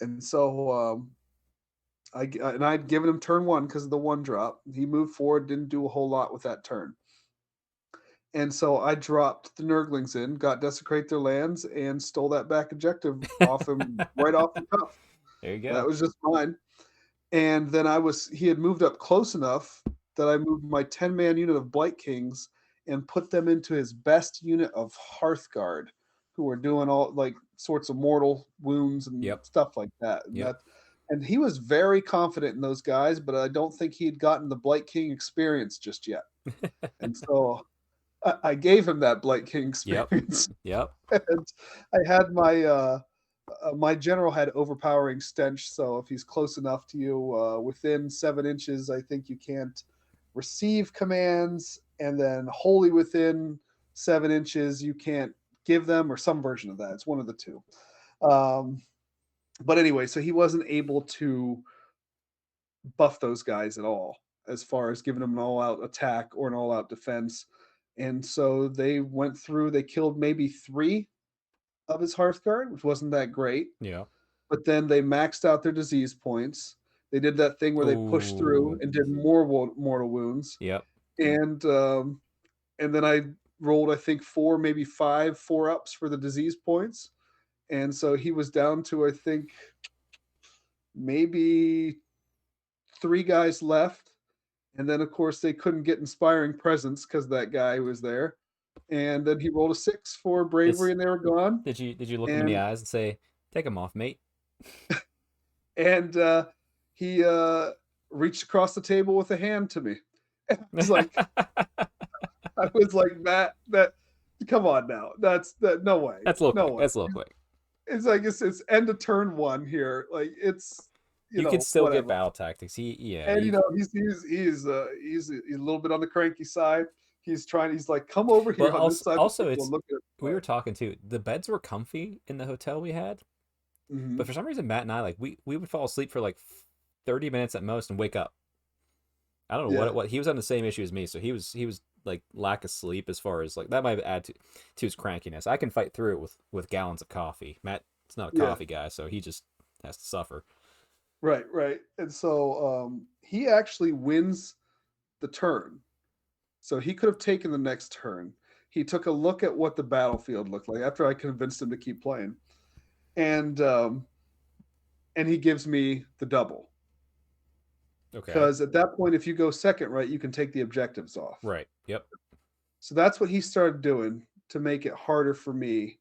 And so I'd given him turn one because of the one drop. He moved forward, didn't do a whole lot with that turn. And so I dropped the Nurglings in, got desecrate their lands, and stole that back objective off him right off the cuff. There you That go. was just mine. And then he had moved up close enough that I moved my 10-man unit of Blight Kings and put them into his best unit of Hearthguard, who were doing all like sorts of mortal wounds and Yep. stuff like that. Yep. And he was very confident in those guys, but I don't think he'd gotten the Blight King experience just yet. And so I gave him that Blight King Yep. experience. Yep. And I had my general had overpowering stench, so if he's close enough to you within 7 inches, I think you can't receive commands, and then wholly within 7 inches, you can't give them, or some version of that. It's one of the two. Um, but anyway, so he wasn't able to buff those guys at all as far as giving them an all-out attack or an all-out defense. And so they went through, they killed maybe 3 of his Hearthguard, which wasn't that great. Yeah. But then they maxed out their disease points. They did that thing where they pushed through Ooh. and did more mortal wounds. Yep. And then I rolled, I think, 4, maybe 5 4-ups for the disease points. And so he was down to, I think, maybe 3 guys left. And then, of course, they couldn't get inspiring presence because that guy was there. And then he rolled a 6 for bravery, This and they were gone. did you look him in the And eyes and say, "Take him off, mate"? and he reached across the table with a hand to me. And I was like, Matt, that come on now, that's that no way, That's a little no quick. way. That's a little quick. It's like it's end of turn 1 here, like it's You could still get whatever. battle tactics. Yeah, And you he's a little bit on the cranky side. He's like, come over well here on this side of the also table it's and look at it we were play. talking too. The beds were comfy in the hotel we had, but Hmm. for some reason Matt and I like we would fall asleep for like 30 minutes at most and wake up. I don't know what Yeah, it was. He was on the same issue as me, so he was like lack of sleep as far as like that might add to his crankiness. I can fight through it with gallons of coffee. Matt's not a yeah. coffee guy, so he just has to suffer. Right, right. And so he actually wins the turn. So he could have taken the next turn. He took a look at what the battlefield looked like after I convinced him to keep playing, and um, and he gives me the double Okay. because at that point, if you go second, right, you can take the objectives off. Right. Yep. So that's what he started doing to make it harder for me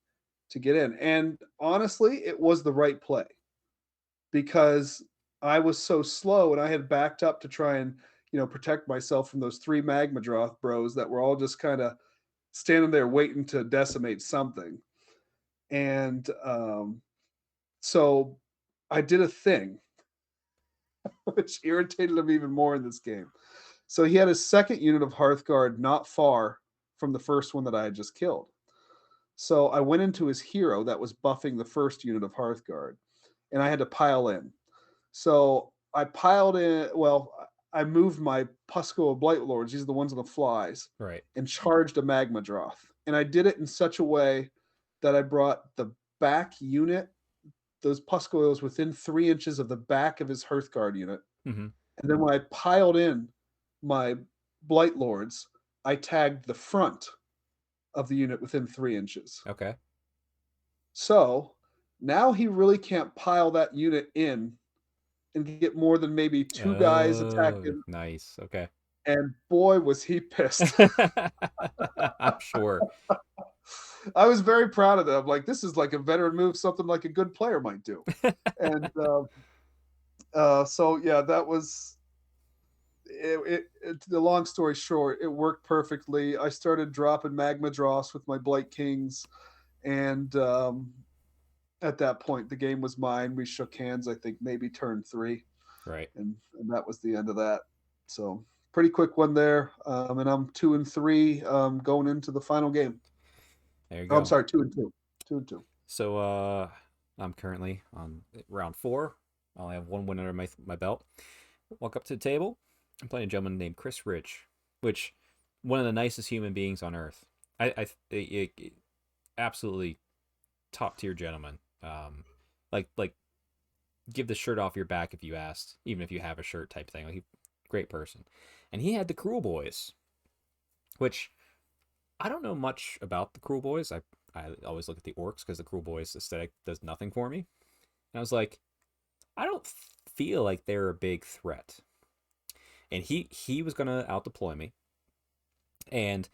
to get in. And honestly, it was the right play because I was so slow and I had backed up to try and protect myself from those 3 magma droth bros that were all just kind of standing there waiting to decimate something. And so I did a thing which irritated him even more in this game. So he had his second unit of Hearthguard not far from the first one that I had just killed. So I went into his hero that was buffing the first unit of Hearthguard, and I had to pile in. So I piled in. Well, I moved my Pusco of Blight Lords. These are the ones on the flies, Right. and charged a Magma Droth. And I did it in such a way that I brought the back unit, those Puscoils, within 3 inches of the back of his Hearthguard unit. Mm-hmm. And then when I piled in my Blight Lords, I tagged the front of the unit within 3 inches. Okay. So now he really can't pile that unit in and get more than maybe 2 guys Oh, attacking. nice. Okay. And boy, was he pissed. I'm sure. I was very proud of them. Like, this is like a veteran move, something like a good player might do. And so, yeah, that was the long story short, it worked perfectly. I started dropping magma dross with my Blight Kings, and at that point, the game was mine. We shook hands. I think maybe turn three, Right. and that was the end of that. So pretty quick one there, and I'm 2-3 going into the final game. There you Oh, I'm go. sorry, 2-2, 2-2. So I'm currently on round 4. I only have one win under my belt. Walk up to the table. I'm playing a gentleman named Chris Ridge, which one of the nicest human beings on earth. Absolutely top tier gentleman. Like give the shirt off your back if you asked, even if you have a shirt type thing. Great person. And he had the Cruel Boys, which I don't know much about the Cruel Boys. I always look at the orcs because the Cruel Boys aesthetic does nothing for me. And I was like, I don't feel like they're a big threat. And he was gonna out deploy me, and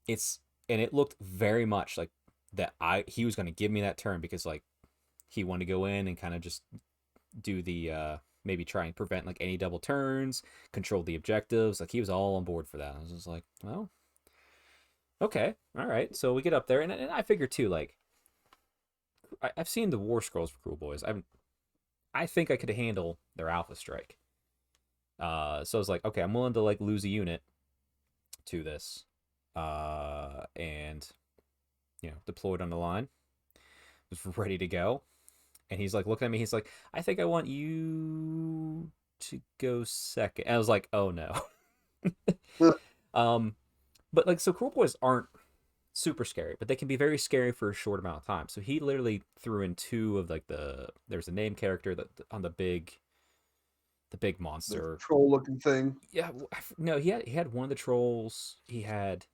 it looked very much like that he was gonna give me that turn because like he wanted to go in and kind of just do the maybe try and prevent like any double turns, control the objectives. Like he was all on board for that. I was just like, well, okay, all right. So we get up there, and I figure too, like I've seen the War Scrolls for Cruel Boys. I think I could handle their Alpha Strike. So I was like, okay, I'm willing to like lose a unit to this, and deployed on the line. Was ready to go, and he's like looking at me. He's like, I think I want you to go second. And I was like, oh no. um, but like so, Cruel Boys aren't super scary, but they can be very scary for a short amount of time. So he literally threw in two of like there's a name character that on the big The monster. troll looking thing. Yeah, no, he had one of the trolls. He had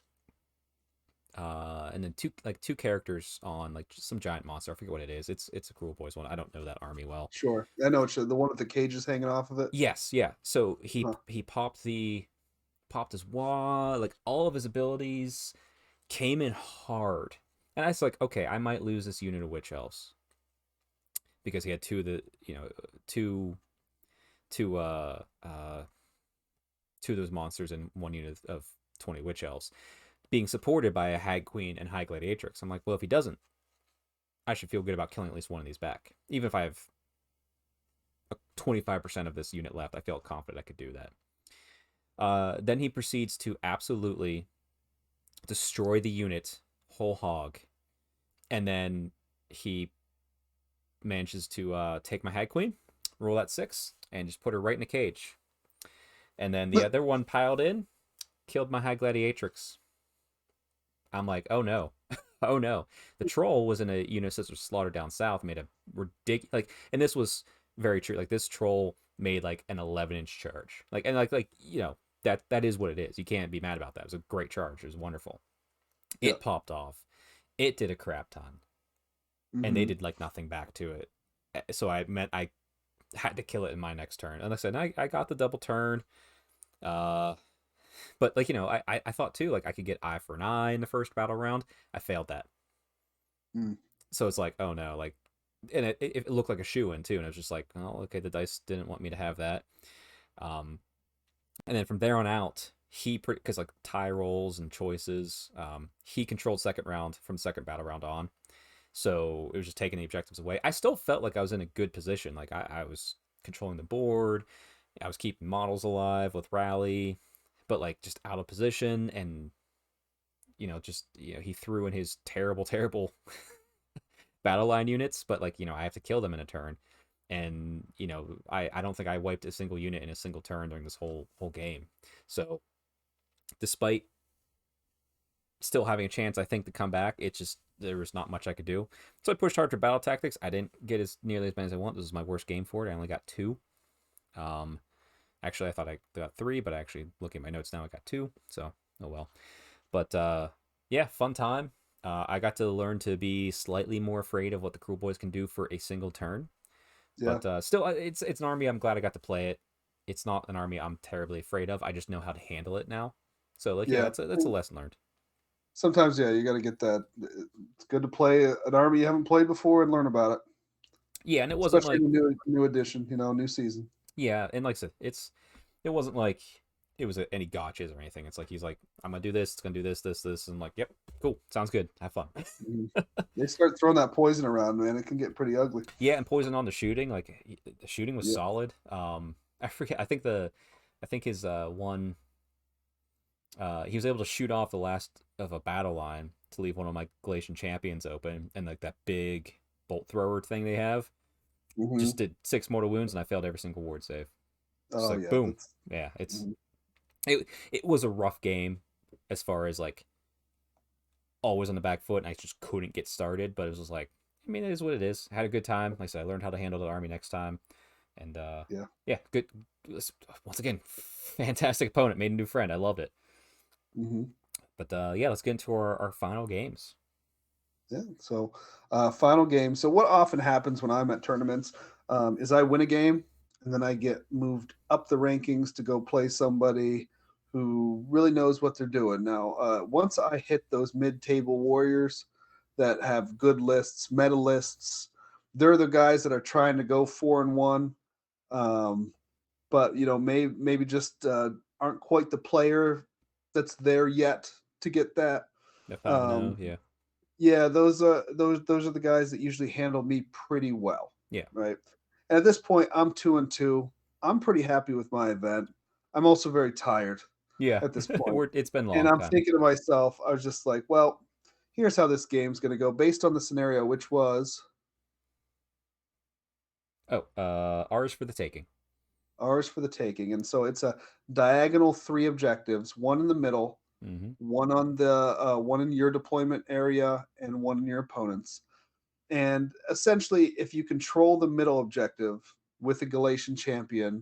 and then two characters on like some giant monster. I forget what it is. It's a Cruel Boys one. I don't know that army well. Sure, I know it's the one with the cages hanging off of it. Yes, yeah. So Huh. he popped his wah, like all of his abilities came in hard. And I was like, okay, I might lose this unit of witch elves because he had two of the two two of those monsters and one unit of 20 witch elves being supported by a hag queen and high gladiatrix. I'm like, well, if he doesn't, I should feel good about killing at least one of these back. Even if I have 25% of this unit left, I felt confident I could do that. Then he proceeds to absolutely destroy the unit whole hog, and then he manages to take my hag queen, roll that 6, and just put her right in a cage. And then the other one piled in, killed my high gladiatrix. I'm like, oh no. Oh no. The troll was in a unit that was slaughtered down south, made a ridiculous and this was very true. Like this troll made like an 11-inch charge. And that is what it is. You can't be mad about that. It was a great charge. It was wonderful. Yeah. It popped off. It did a crap ton. And they Mm-hmm. did like nothing back to it. So I had to kill it in my next turn. And like I said, I got the double turn. Uh but I thought too, like I could get eye for an eye in the first battle round. I failed that. Mm. So it's like, oh no, like, and it looked like a shoe in too, and I was just like, oh, okay, the dice didn't want me to have that. Um, and then from there on out, because like tie rolls and choices, he controlled second round from second battle round on. So it was just taking the objectives away. I still felt like I was in a good position. Like I was controlling the board. I was keeping models alive with rally, but like just out of position and he threw in his terrible, terrible battle line units, but like I have to kill them in a turn, and I don't think I wiped a single unit in a single turn during this whole game. So despite still having a chance, I think, to come back, it's just there was not much I could do. So I pushed hard for battle tactics. I didn't get as nearly as many as I want. This is my worst game for it. I only got 2. Um, Actually, I thought I got 3, but actually looking at my notes now, I got 2. So oh well. But yeah, fun time. I got to learn to be slightly more afraid of what the Cruel Boys can do for a single turn. Yeah. But still, it's an army I'm glad I got to play it. It's not an army I'm terribly afraid of. I just know how to handle it now. So like, yeah, Yeah. that's a lesson learned. Sometimes, yeah, you got to get that. It's good to play an army you haven't played before and learn about it, Yeah, and it wasn't especially like the new edition. New season. yeah, and like I said, it's it wasn't like it was any gotchas or anything. It's like he's like, I'm gonna do this. It's gonna do this, this, this, and I'm like, yep, cool, sounds good. Have fun. Mhm. They start throwing that poison around, man. It can get pretty ugly. Yeah, and poison on the shooting. Like the shooting was Yeah. solid. I forget. I think his one. He was able to shoot off the last of a battle line to leave one of my Galatian champions open, and like that big bolt thrower thing they have Hmm. just did 6 mortal wounds, and I failed every single ward save. Just Oh like yeah, boom. that's. Yeah, Mhm. it was a rough game as far as like always on the back foot, and I just couldn't get started. But it was just like, I mean, it is what it is. I had a good time. Like I said, I learned how to handle the army next time, and Yeah. yeah, good. Once again, fantastic opponent. Made a new friend. I loved it. Hmm. But yeah, let's get into our final games. Yeah. So, final game. So, what often happens when I'm at tournaments is I win a game and then I get moved up the rankings to go play somebody who really knows what they're doing. Now, once I hit those mid-table warriors that have good lists, meta lists, they're the guys that are trying to go 4-1, um, but maybe just aren't quite the player that's there yet to get that. If I know, Um, yeah, yeah, those are the guys that usually handle me pretty well, yeah, right? And at this point, I'm 2-2. I'm pretty happy with my event. I'm also very tired yeah. at this point, It's been a and long I'm time. thinking to myself, I was just like, well, here's how this game's going to go based on the scenario, which was Oh, ours for the taking. ours for the taking, and so it's a diagonal 3 objectives, one in the middle, Mm-hmm. one on the one in your deployment area, and one in your opponent's. And essentially, if you control the middle objective with a Galatian champion,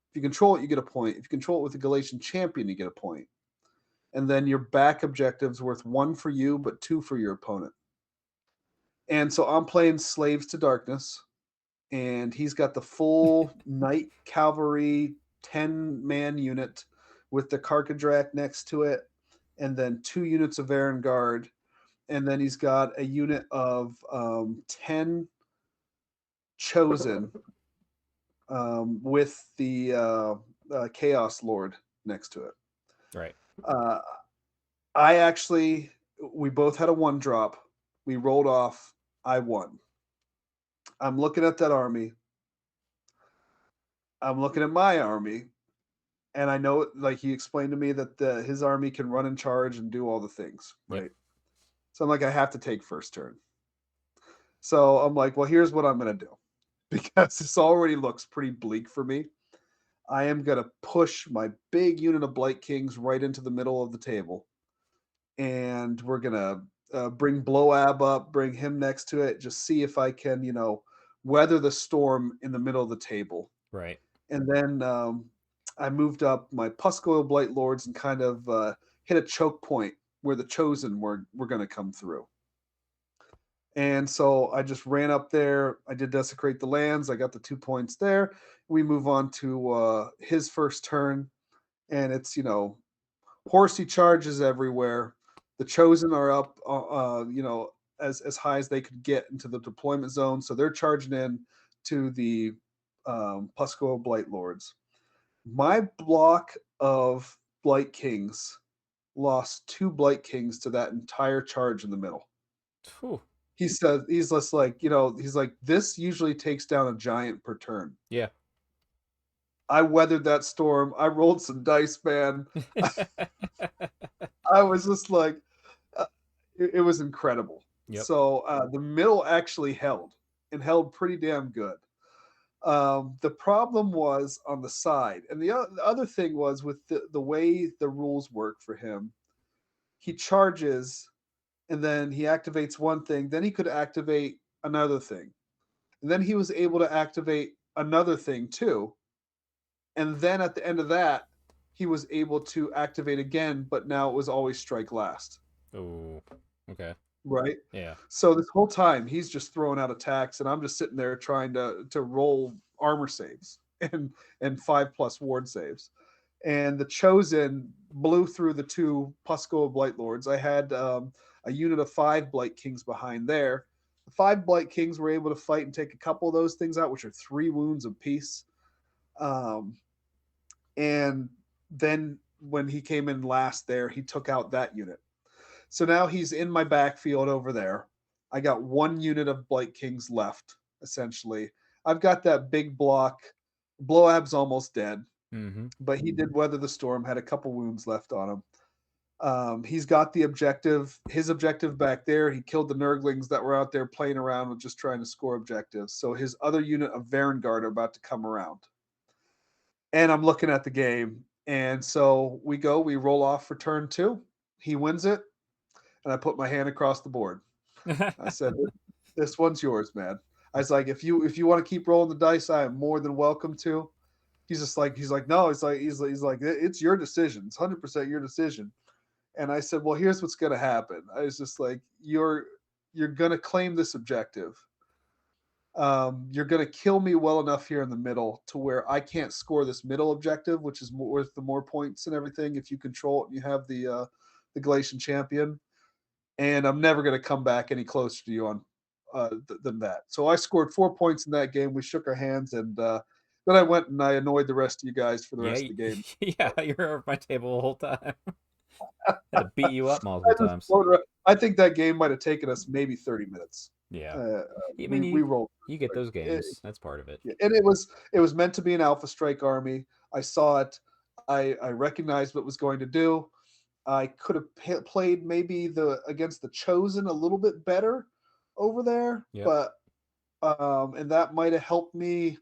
if you control it, you get a point. If you control it with a Galatian champion, you get a point. And then your back objective's worth 1 for you, but 2 for your opponent. And so I'm playing Slaves to Darkness, and he's got the full Knight Cavalry 10-man unit with the Karkadrak next to it, and then 2 units of Aaron Guard. And then he's got a unit of 10 chosen with the Chaos Lord next to it. Right. Uh, I actually, we both had a 1 drop. We rolled off. I won. I'm looking at that army. I'm looking at my army. And I know, like, he explained to me that his army can run and charge and do all the things, Yep. right? So I'm like, I have to take first turn. So I'm like, well, here's what I'm going to do because this already looks pretty bleak for me. I am going to push my big unit of Blight Kings right into the middle of the table. And we're going to bring Blowab up, bring him next to it, just see if I can, weather the storm in the middle of the table. Right. And then I moved up my Puskoil Blight Lords and kind of hit a choke point where the Chosen were going to come through. And so I just ran up there. I did desecrate the lands. I got the 2 points there. We move on to his first turn, and it's horsey charges everywhere. The chosen are up, as high as they could get into the deployment zone, so they're charging in to the Pusko Blight Lords. My block of Blight Kings lost 2 Blight Kings to that entire charge in the middle. Whew. He said he's just like, he's like, this usually takes down a giant per turn. Yeah. I weathered that storm. I rolled some dice, man. I was just like, it was incredible. Yep. So the middle actually held and held pretty damn good. The problem was on the side. And the other thing was with the way the rules work for him, he charges and then he activates one thing, then he could activate another thing. And then he was able to activate another thing too. And then at the end of that, he was able to activate again, but now it was always strike last. Oh. Okay. Right. Yeah. So this whole time he's just throwing out attacks, and I'm just sitting there trying to roll armor saves and 5+ ward saves. And the chosen blew through the 2 Pusko Blight Lords. I had a unit of 5 Blight Kings behind there. The 5 Blight Kings were able to fight and take a couple of those things out, which are 3 wounds apiece. Um, and then when he came in last there, he took out that unit. So now he's in my backfield over there. I got one unit of Blight Kings left, essentially. I've got that big block. Blowab's almost dead, Mm-hmm. but he did weather the storm, had a couple wounds left on him. He's got the objective, his objective back there. He killed the Nurglings that were out there playing around with just trying to score objectives. So his other unit of Varengard are about to come around. And I'm looking at the game. And so we roll off for turn 2. He wins it. And I put my hand across the board. I said, "This one's yours, man." I was like, "If you want to keep rolling the dice, I am more than welcome to." He's like, "No." He's like, "It's your decision. It's 100% your decision." And I said, "Well, here's what's going to happen." I was just like, "You're going to claim this objective. You're going to kill me well enough here in the middle to where I can't score this middle objective, which is worth the more points and everything if you control it and you have the Galatian champion. And I'm never going to come back any closer to you on than that." So I scored 4 points in that game. We shook our hands, and then I went and I annoyed the rest of you guys for the Yeah, rest of the game. yeah, you were over my table the whole time. Had to beat you up multiple times. I think that game might have taken us maybe 30 minutes. Yeah. I mean, We rolled. you get those It, games. That's part of it. and it was meant to be an Alpha Strike army. I saw it. I recognized what it was going to do. I could have played maybe against the Chosen a little bit better over there, Yep. but and that might have helped me,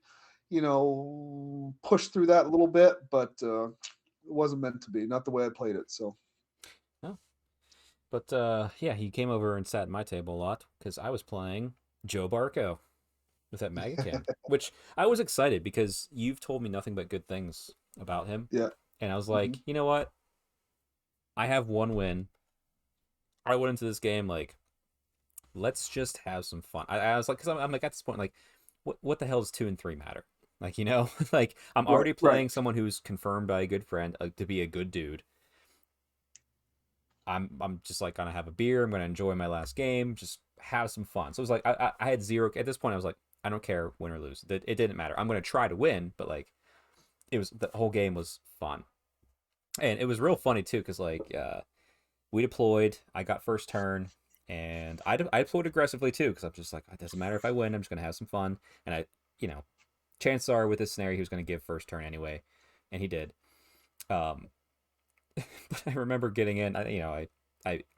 push through that a little bit, but it wasn't meant to be, not the way I played it. So, No. But yeah, he came over and sat at my table a lot because I was playing Joe Barco with that Magicam, which I was excited because you've told me nothing but good things about him. yeah. And I was Mm-hmm. like, you know what? I have one win. I went into this game like, let's just have some fun. I was like, because I'm like at this point, like, what the hell does 2 and 3 matter? Like, like I'm already playing someone who's confirmed by a good friend to be a good dude. I'm just like gonna have a beer. I'm gonna enjoy my last game. Just have some fun. So it was like I had zero at this point. I was like, I don't care win or lose. It didn't matter. I'm gonna try to win, but like the whole game was fun, and it was real funny too because like we deployed. I got first turn, and I deployed aggressively too because I'm just like it doesn't matter if I win. I'm just gonna have some fun, and chances are with this scenario he was gonna give first turn anyway, and he did. But I remember getting in. I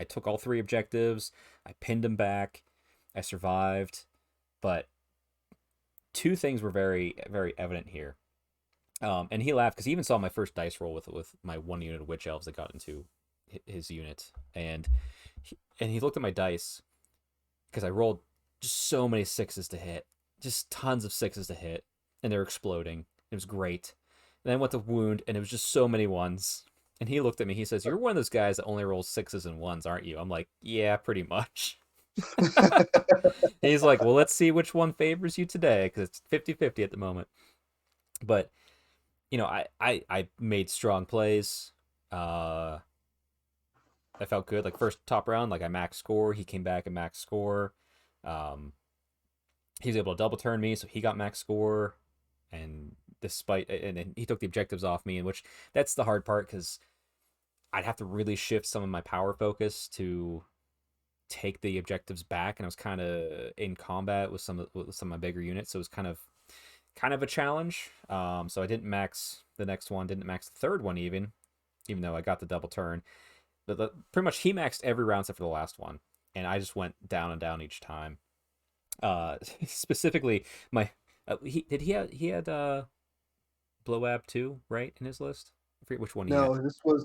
took all 3 objectives. I pinned him back. I survived, but 2 things were very very evident here. And he laughed because he even saw my first dice roll with my 1 unit of witch elves that got into his unit, and he looked at my dice because I rolled just so many 6s to hit, just tons of 6s to hit, and they're exploding. It was great. And then I went to wound, and it was just so many 1s. And he looked at me. He says, "You're one of those guys that only rolls 6s and 1s, aren't you?" I'm like, "Yeah, pretty much." He's like, "Well, let's see which one favors you today, because it's 50-50 at the moment." But I made strong plays. I felt good. Like first top round, like I max score. He came back and max score. Um, he was able to double turn me, so he got max score. And and he took the objectives off me, and which that's the hard part because I'd have to really shift some of my power focus to take the objectives back, and I was kind of in combat with some of my bigger units, so it was kind of a challenge. So I didn't max the next one, didn't max the third one even though I got the double turn. But pretty much he maxed every round except for the last one, and I just went down and down each time. Specifically, my he had Blowab 2 right in his list. I forget which one he had. No,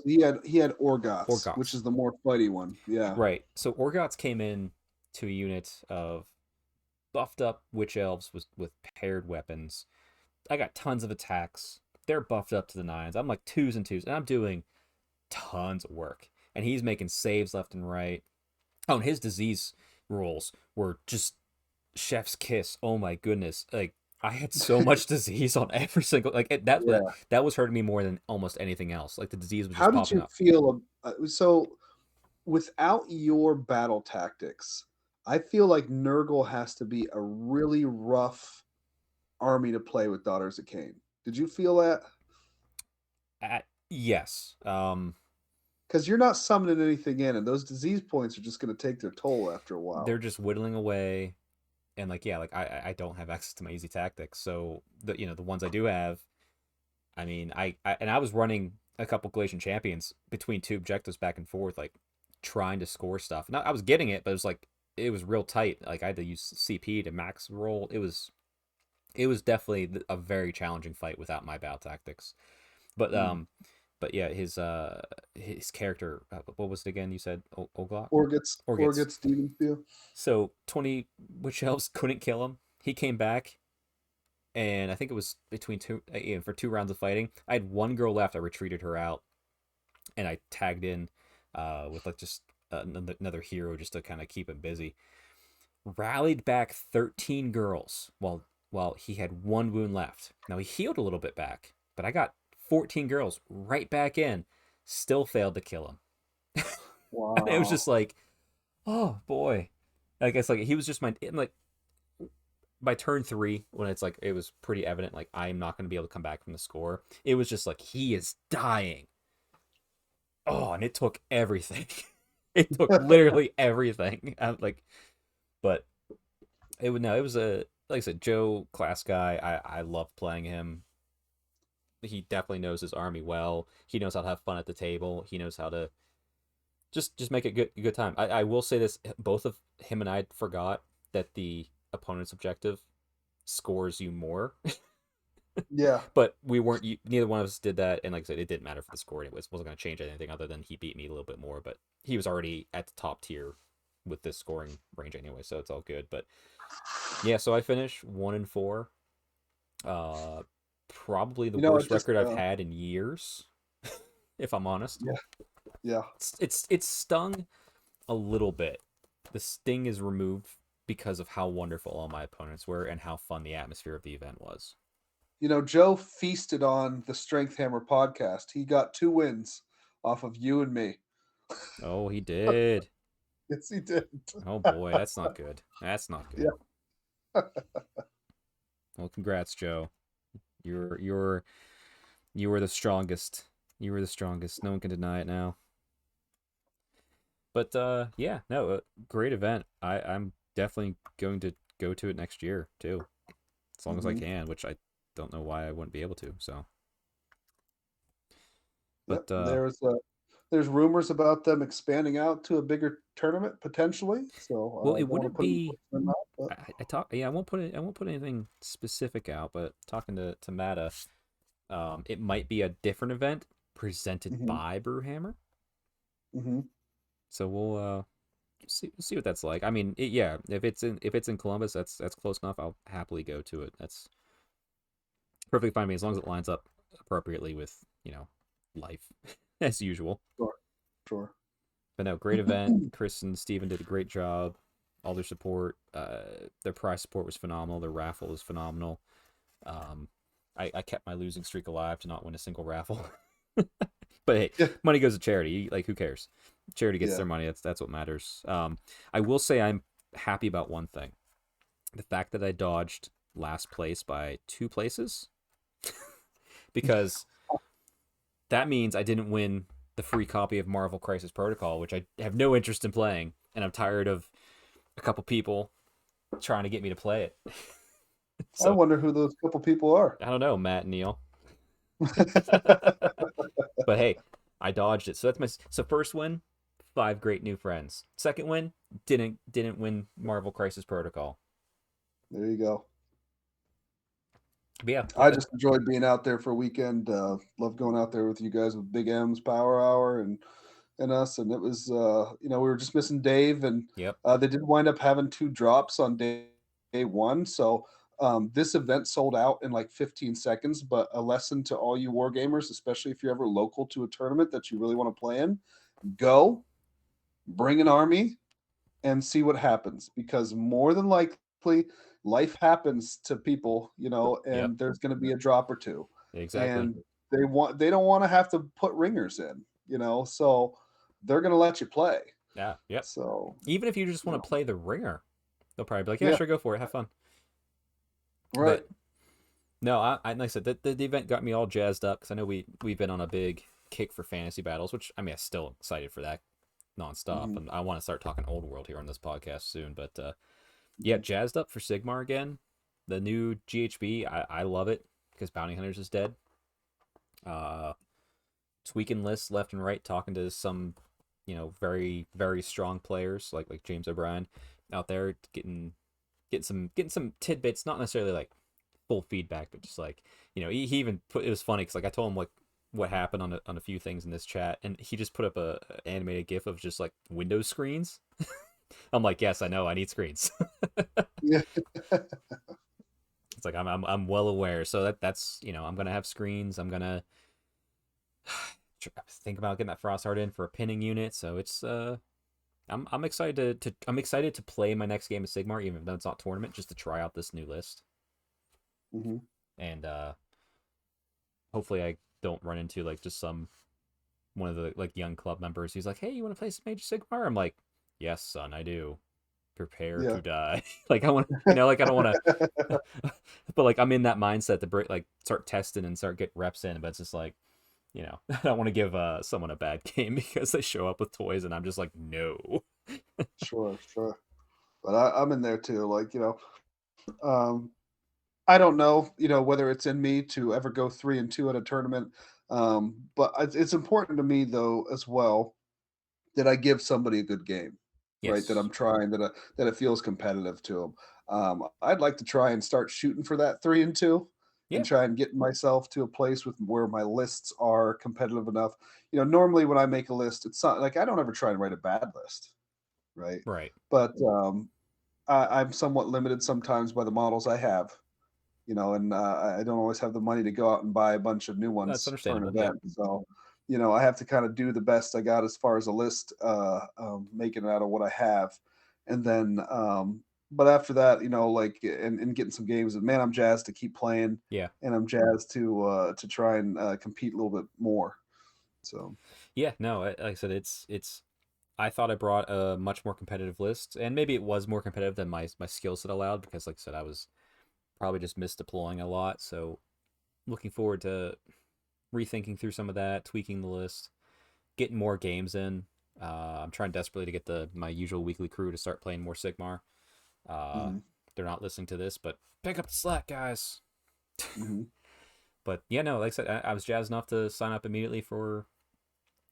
he had Orgots, which Orgots. is the more fighty one. Yeah. Right. So Orgots came in to a unit of buffed up witch elves with paired weapons. I got tons of attacks. They're buffed up to the 9s. I'm like 2s and 2s, and I'm doing tons of work. And he's making saves left and right. Oh, and his disease rolls were just chef's kiss. Oh my goodness. Like I had so much disease on every single that was hurting me more than almost anything else. Like the disease was just How did popping you up. feel? So, without your battle tactics, I feel like Nurgle has to be a really rough army to play with Daughters of Cain. Did you feel that? Yes. Because you're not summoning anything in, and those disease points are just going to take their toll after a They're while. just whittling away, and like yeah, like I don't have access to my easy tactics, so the ones I do have, I mean I was running a couple Galatian champions between two objectives back and forth, like trying to score stuff. And I was getting it, but it was real tight. Like I had to use CP to max roll. It was definitely a very challenging fight without my battle tactics. But Hmm. yeah, his character, what was it again? You said Oglock? Orgits. Or gets demon spew. So 20 witch elves couldn't kill him. He came back, and I think it was between two for 2 rounds of fighting. I had one girl left. I retreated her out, and I tagged in with like just another hero just to kind of keep him busy. Rallied back 13 girls while he had one wound left. Now he healed a little bit back, but I got 14 girls right back in. Still failed to kill him. It was just Wow. like, oh boy. I guess like he was just like by turn 3, when it's like it was pretty evident like I'm not going to be able to come back from the score. It was just like he is dying. Oh, and it took everything. It took literally everything. I'm like, but it would no, it was a like I said, Joe class guy. I love playing him. He definitely knows his army well. He knows how to have fun at the table. He knows how to just make it good time. I will say this: both of him and I forgot that the opponent's objective scores you more, Yeah. but we weren't. Neither one of us did that, and like I said, it didn't matter for the score anyways. It wasn't going to change anything other than he beat me a little bit more, but he was already at the top tier with this scoring range anyway, so it's all good. But yeah, so I finished 1-4. Uh, Probably the It worst just record I've had in years, if I'm honest. yeah, yeah. It's stung a little bit. The sting is removed because of how wonderful all my opponents were and how fun the atmosphere of the event was. Joe feasted on the Strength Hammer podcast. He got 2 wins off of you and me. Oh, he did. Yes, he did. Oh boy, that's not good. That's not Yeah. good. Well, congrats, Joe. You're you were the strongest. You were the strongest. No one can deny it now. But yeah, no, great event. I'm definitely going to go to it next year too, as long as I Hmm. can, which I don't know why I wouldn't be able to. So, Yep. but There's rumors about them expanding out to a bigger tournament potentially. well, So it don't want to wouldn't put any be. words in their mouth, but I talk. Yeah, I won't put anything specific out. But talking to Mata, it might be a different event presented hmm by Brewhammer. hmm So we'll see what that's like. I mean, yeah, if it's in Columbus, that's close enough. I'll happily go to it. That's perfectly fine with me as long as it lines up appropriately with life as usual. sure, sure. But no, great event. Chris and Steven did a great job. All their support, their prize support was phenomenal. Their raffle was phenomenal. Um, I kept my losing streak alive to not win a single raffle. But hey, Yeah, money goes to charity. Like, who cares? Charity gets yeah. their money. That's what matters. I will say I'm happy about one thing: the fact that I dodged last place by 2 places, because that means I didn't win the free copy of Marvel Crisis Protocol, which I have no interest in playing, and I'm tired of a couple people trying to get me to play it. I So wonder who those couple people are. I don't know, Matt and Neil. But hey, I dodged it. So that's my first win, 5 great new friends. Second win, didn't win Marvel Crisis Protocol. There you go. But yeah, I just enjoyed being out there for a weekend. Love going out there with you guys with Big M's Power Hour and us. And it was, we were just missing Dave, and yep, they did wind up having 2 drops on day one. So this event sold out in like 15 seconds. But a lesson to all you war gamers, especially if you're ever local to a tournament that you really want to play in, go bring an army and see what happens, because more than likely life happens to people, yep, and there's going to be a drop or two, exactly. and they don't want to have to put ringers in, so they're going to let you play. Yeah, yep. So, Even if you just you want know, to play the ringer, they'll probably be like, yeah, yeah, sure, go for it, have fun. right. But No, like I said, the event got me all jazzed up because I know we've been on a big kick for fantasy battles, which I mean, I'm still excited for that nonstop, Hmm. and I want to start talking old world here on this podcast soon. But yeah, Hmm. jazzed up for Sigmar again. The new GHB, I love it because Bounty Hunters is dead. Uh, Tweaking lists left and right, talking to some, very very strong players like James O'Brien out there, getting some tidbits, not necessarily like full feedback, but just like he even put it was funny because like I told him like what happened on a few things in this chat, and he just put up a animated GIF of just like Windows screens. I'm like, yes, I know, I need screens. Yeah. It's like I'm well aware, so that's I'm gonna have screens. I'm gonna think about getting that Frostheart in for a pinning unit. So it's I'm excited I'm excited to play my next game of Sigmar, even though it's not tournament, just to try out this new list. Hmm. And hopefully I don't run into like just some one of the like young club members who's like, "Hey, you want to play some Age of Sigmar?" I'm like, "Yes, son, I do. Prepare Yeah. to die." Like I want, like I don't want to, but like I'm in that mindset to break, like start testing and start getting reps in. But it's just like, I don't want to give someone a bad game because they show up with toys and I'm just like, no. Sure, sure. But I'm in there too. Like, um, I don't know, whether it's in me to ever go 3-2 at a tournament. But it's important to me though as well that I give somebody a good game, right? That Yes. I'm trying, that it feels competitive to them. I'd like to try and start shooting for that 3-2 and Yeah. try and get myself to a place with where my lists are competitive enough. Normally when I make a list, it's not like I don't ever try and write a bad list, right? Right. But I'm somewhat limited sometimes by the models I have, and I don't always have the money to go out and buy a bunch of new That's ones for an understandable. Yep. event. So, I have to kind of do the best I got as far as a list, making it out of what I have, and then, but after that, like, and getting some games, and man, I'm jazzed to keep playing, Yeah. and I'm jazzed to try and compete a little bit more. So, Yeah. No, like I said, I thought I brought a much more competitive list, and maybe it was more competitive than my skill set allowed because, like I said, I was probably just misdeploying a lot. So looking forward to rethinking through some of that, tweaking the list, getting more games in. I'm trying desperately to get my usual weekly crew to start playing more Sigmar. Uh, mhm, they're not listening to this, but pick up the slack, guys. mhm, But yeah, no, like I said, I was jazzed enough to sign up immediately for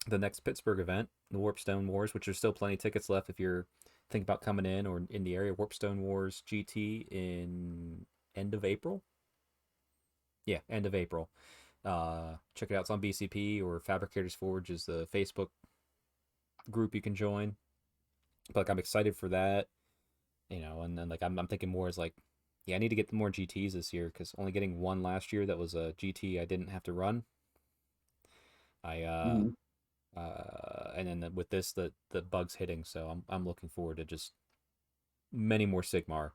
the next Pittsburgh event, the Warpstone Wars, which there's still plenty of tickets left if you're thinking about coming in or in the area. Warpstone Wars GT in end of April. Yeah, end of April. Check it out. It's on BCP, or Fabricators Forge is the Facebook group you can join. But like, I'm excited for that, and then like I'm thinking more as like, yeah, I need to get more GTs this year because only getting one last year that was a GT I didn't have to run. I mhm. and then with this the bugs hitting, so I'm looking forward to just many more Sigmar.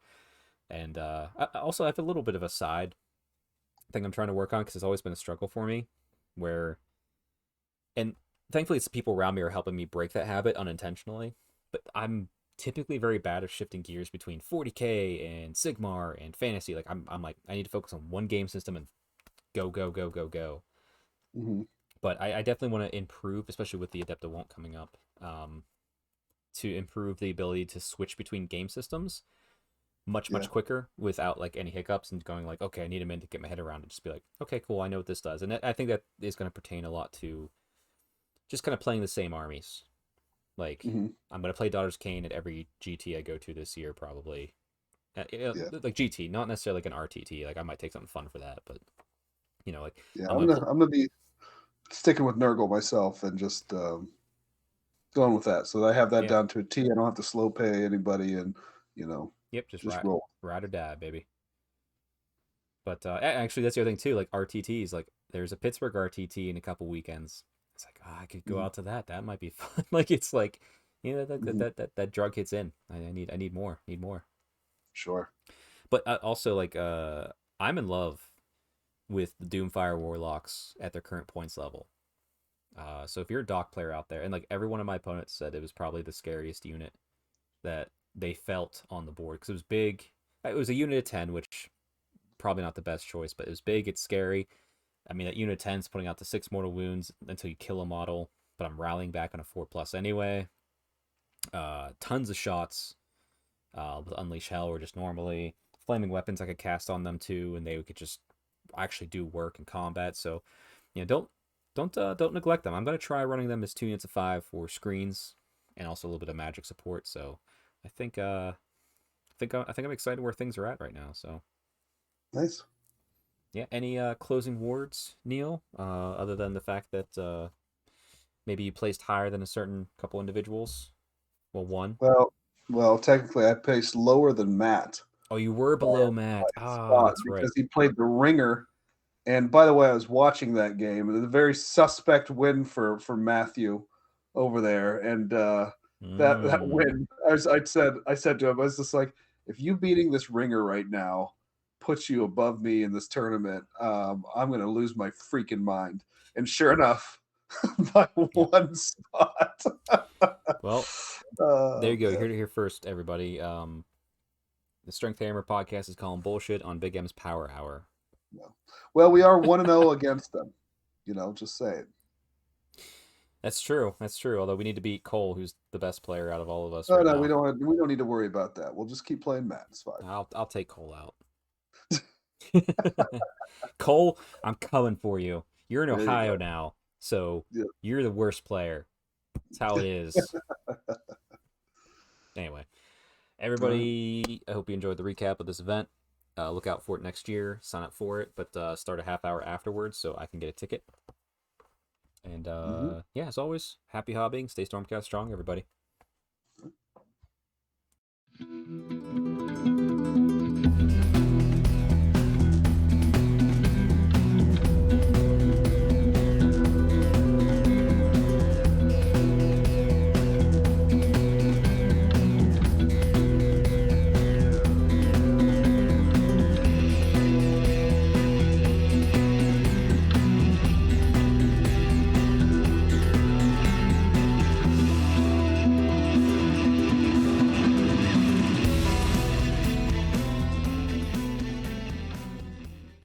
And I also have a little bit of a side thing I'm trying to work on because it's always been a struggle for me, where and thankfully it's people around me are helping me break that habit unintentionally. But I'm typically very bad at shifting gears between 40k and Sigmar and fantasy. Like I'm like I need to focus on one game system and go go go go go. Mhm. But I definitely want to improve, especially with the Adepta Won't coming up, to improve the ability to switch between game systems much Yeah. quicker without like any hiccups and going like, okay, I need a minute to get my head around it. Just be like, okay, cool, I know what this does, and I think that is going to pertain a lot to just kind of playing the same armies. Like Mhm. I'm going to play Daughter's Kane at every GT I go to this year, probably. Yeah. Like GT, not necessarily like an RTT. Like I might take something fun for that, but like Yeah. I'm I'm gonna gonna play. I'm gonna be sticking with Nurgle myself and just going with that. So I have that Yeah, down to a T. I don't have to slow pay anybody and, yep, just just ride, roll. ride or die, baby. But actually, that's the other thing too. Like RTTs, like there's a Pittsburgh RTT in a couple weekends. It's like, oh, I could go Mhm. out to that. That might be fun. Like it's like, Mhm. that drug hits in. I need more. Need more. Sure. But also like I'm in love with the Doomfire Warlocks at their current points level. So if you're a dock player out there, and like every one of my opponents said, it was probably the scariest unit that they felt on the board because it was big. It was a unit of 10, which probably not the best choice, but it was big. It's scary. I mean, that unit 10's putting out the 6 mortal wounds until you kill a model, but I'm rallying back on a 4+ anyway. Tons of shots with Unleash Hell or just normally. Flaming weapons I could cast on them too, and they could just actually do work in combat. So, don't neglect them. I'm gonna try running them as 2 units of 5 for screens and also a little bit of magic support. So, I think I'm excited where things are at right now. So, Nice. yeah. Any closing words, Neil? Other than the fact that maybe you placed higher than a certain couple individuals. Well, one. Well, technically, I placed lower than Matt Oh, you were by, below by Matt. a Ah, spot that's right. because he played the ringer. And by the way, I was watching that game. It was a very suspect win for Matthew over there, and that Mm. win. I said to him, I was just like, if you beating this ringer right now puts you above me in this tournament, I'm gonna lose my freaking mind. And sure enough, by Yep. one spot. Well, there you Oh go. You man. heard it here first, everybody. The Strength Hammer podcast is calling bullshit on Big M's Power Hour. No. Well, we are 1-0 against them. Just saying. That's true. That's true. Although we need to beat Cole, who's the best player out of all of us No, right no, we now. don't need to worry about that. We'll just keep playing Matt. It's fine. I'll take Cole out. Cole, I'm coming for you. You're in There you Ohio go. now, so Yeah. you're the worst player. That's how it is. Anyway, All right. everybody, I hope you enjoyed the recap of this event. Look out for it next year. Sign up for it, but start a half hour afterwards so I can get a ticket. And Mhm. yeah, as always, happy hobbying. Stay Stormcast strong, everybody.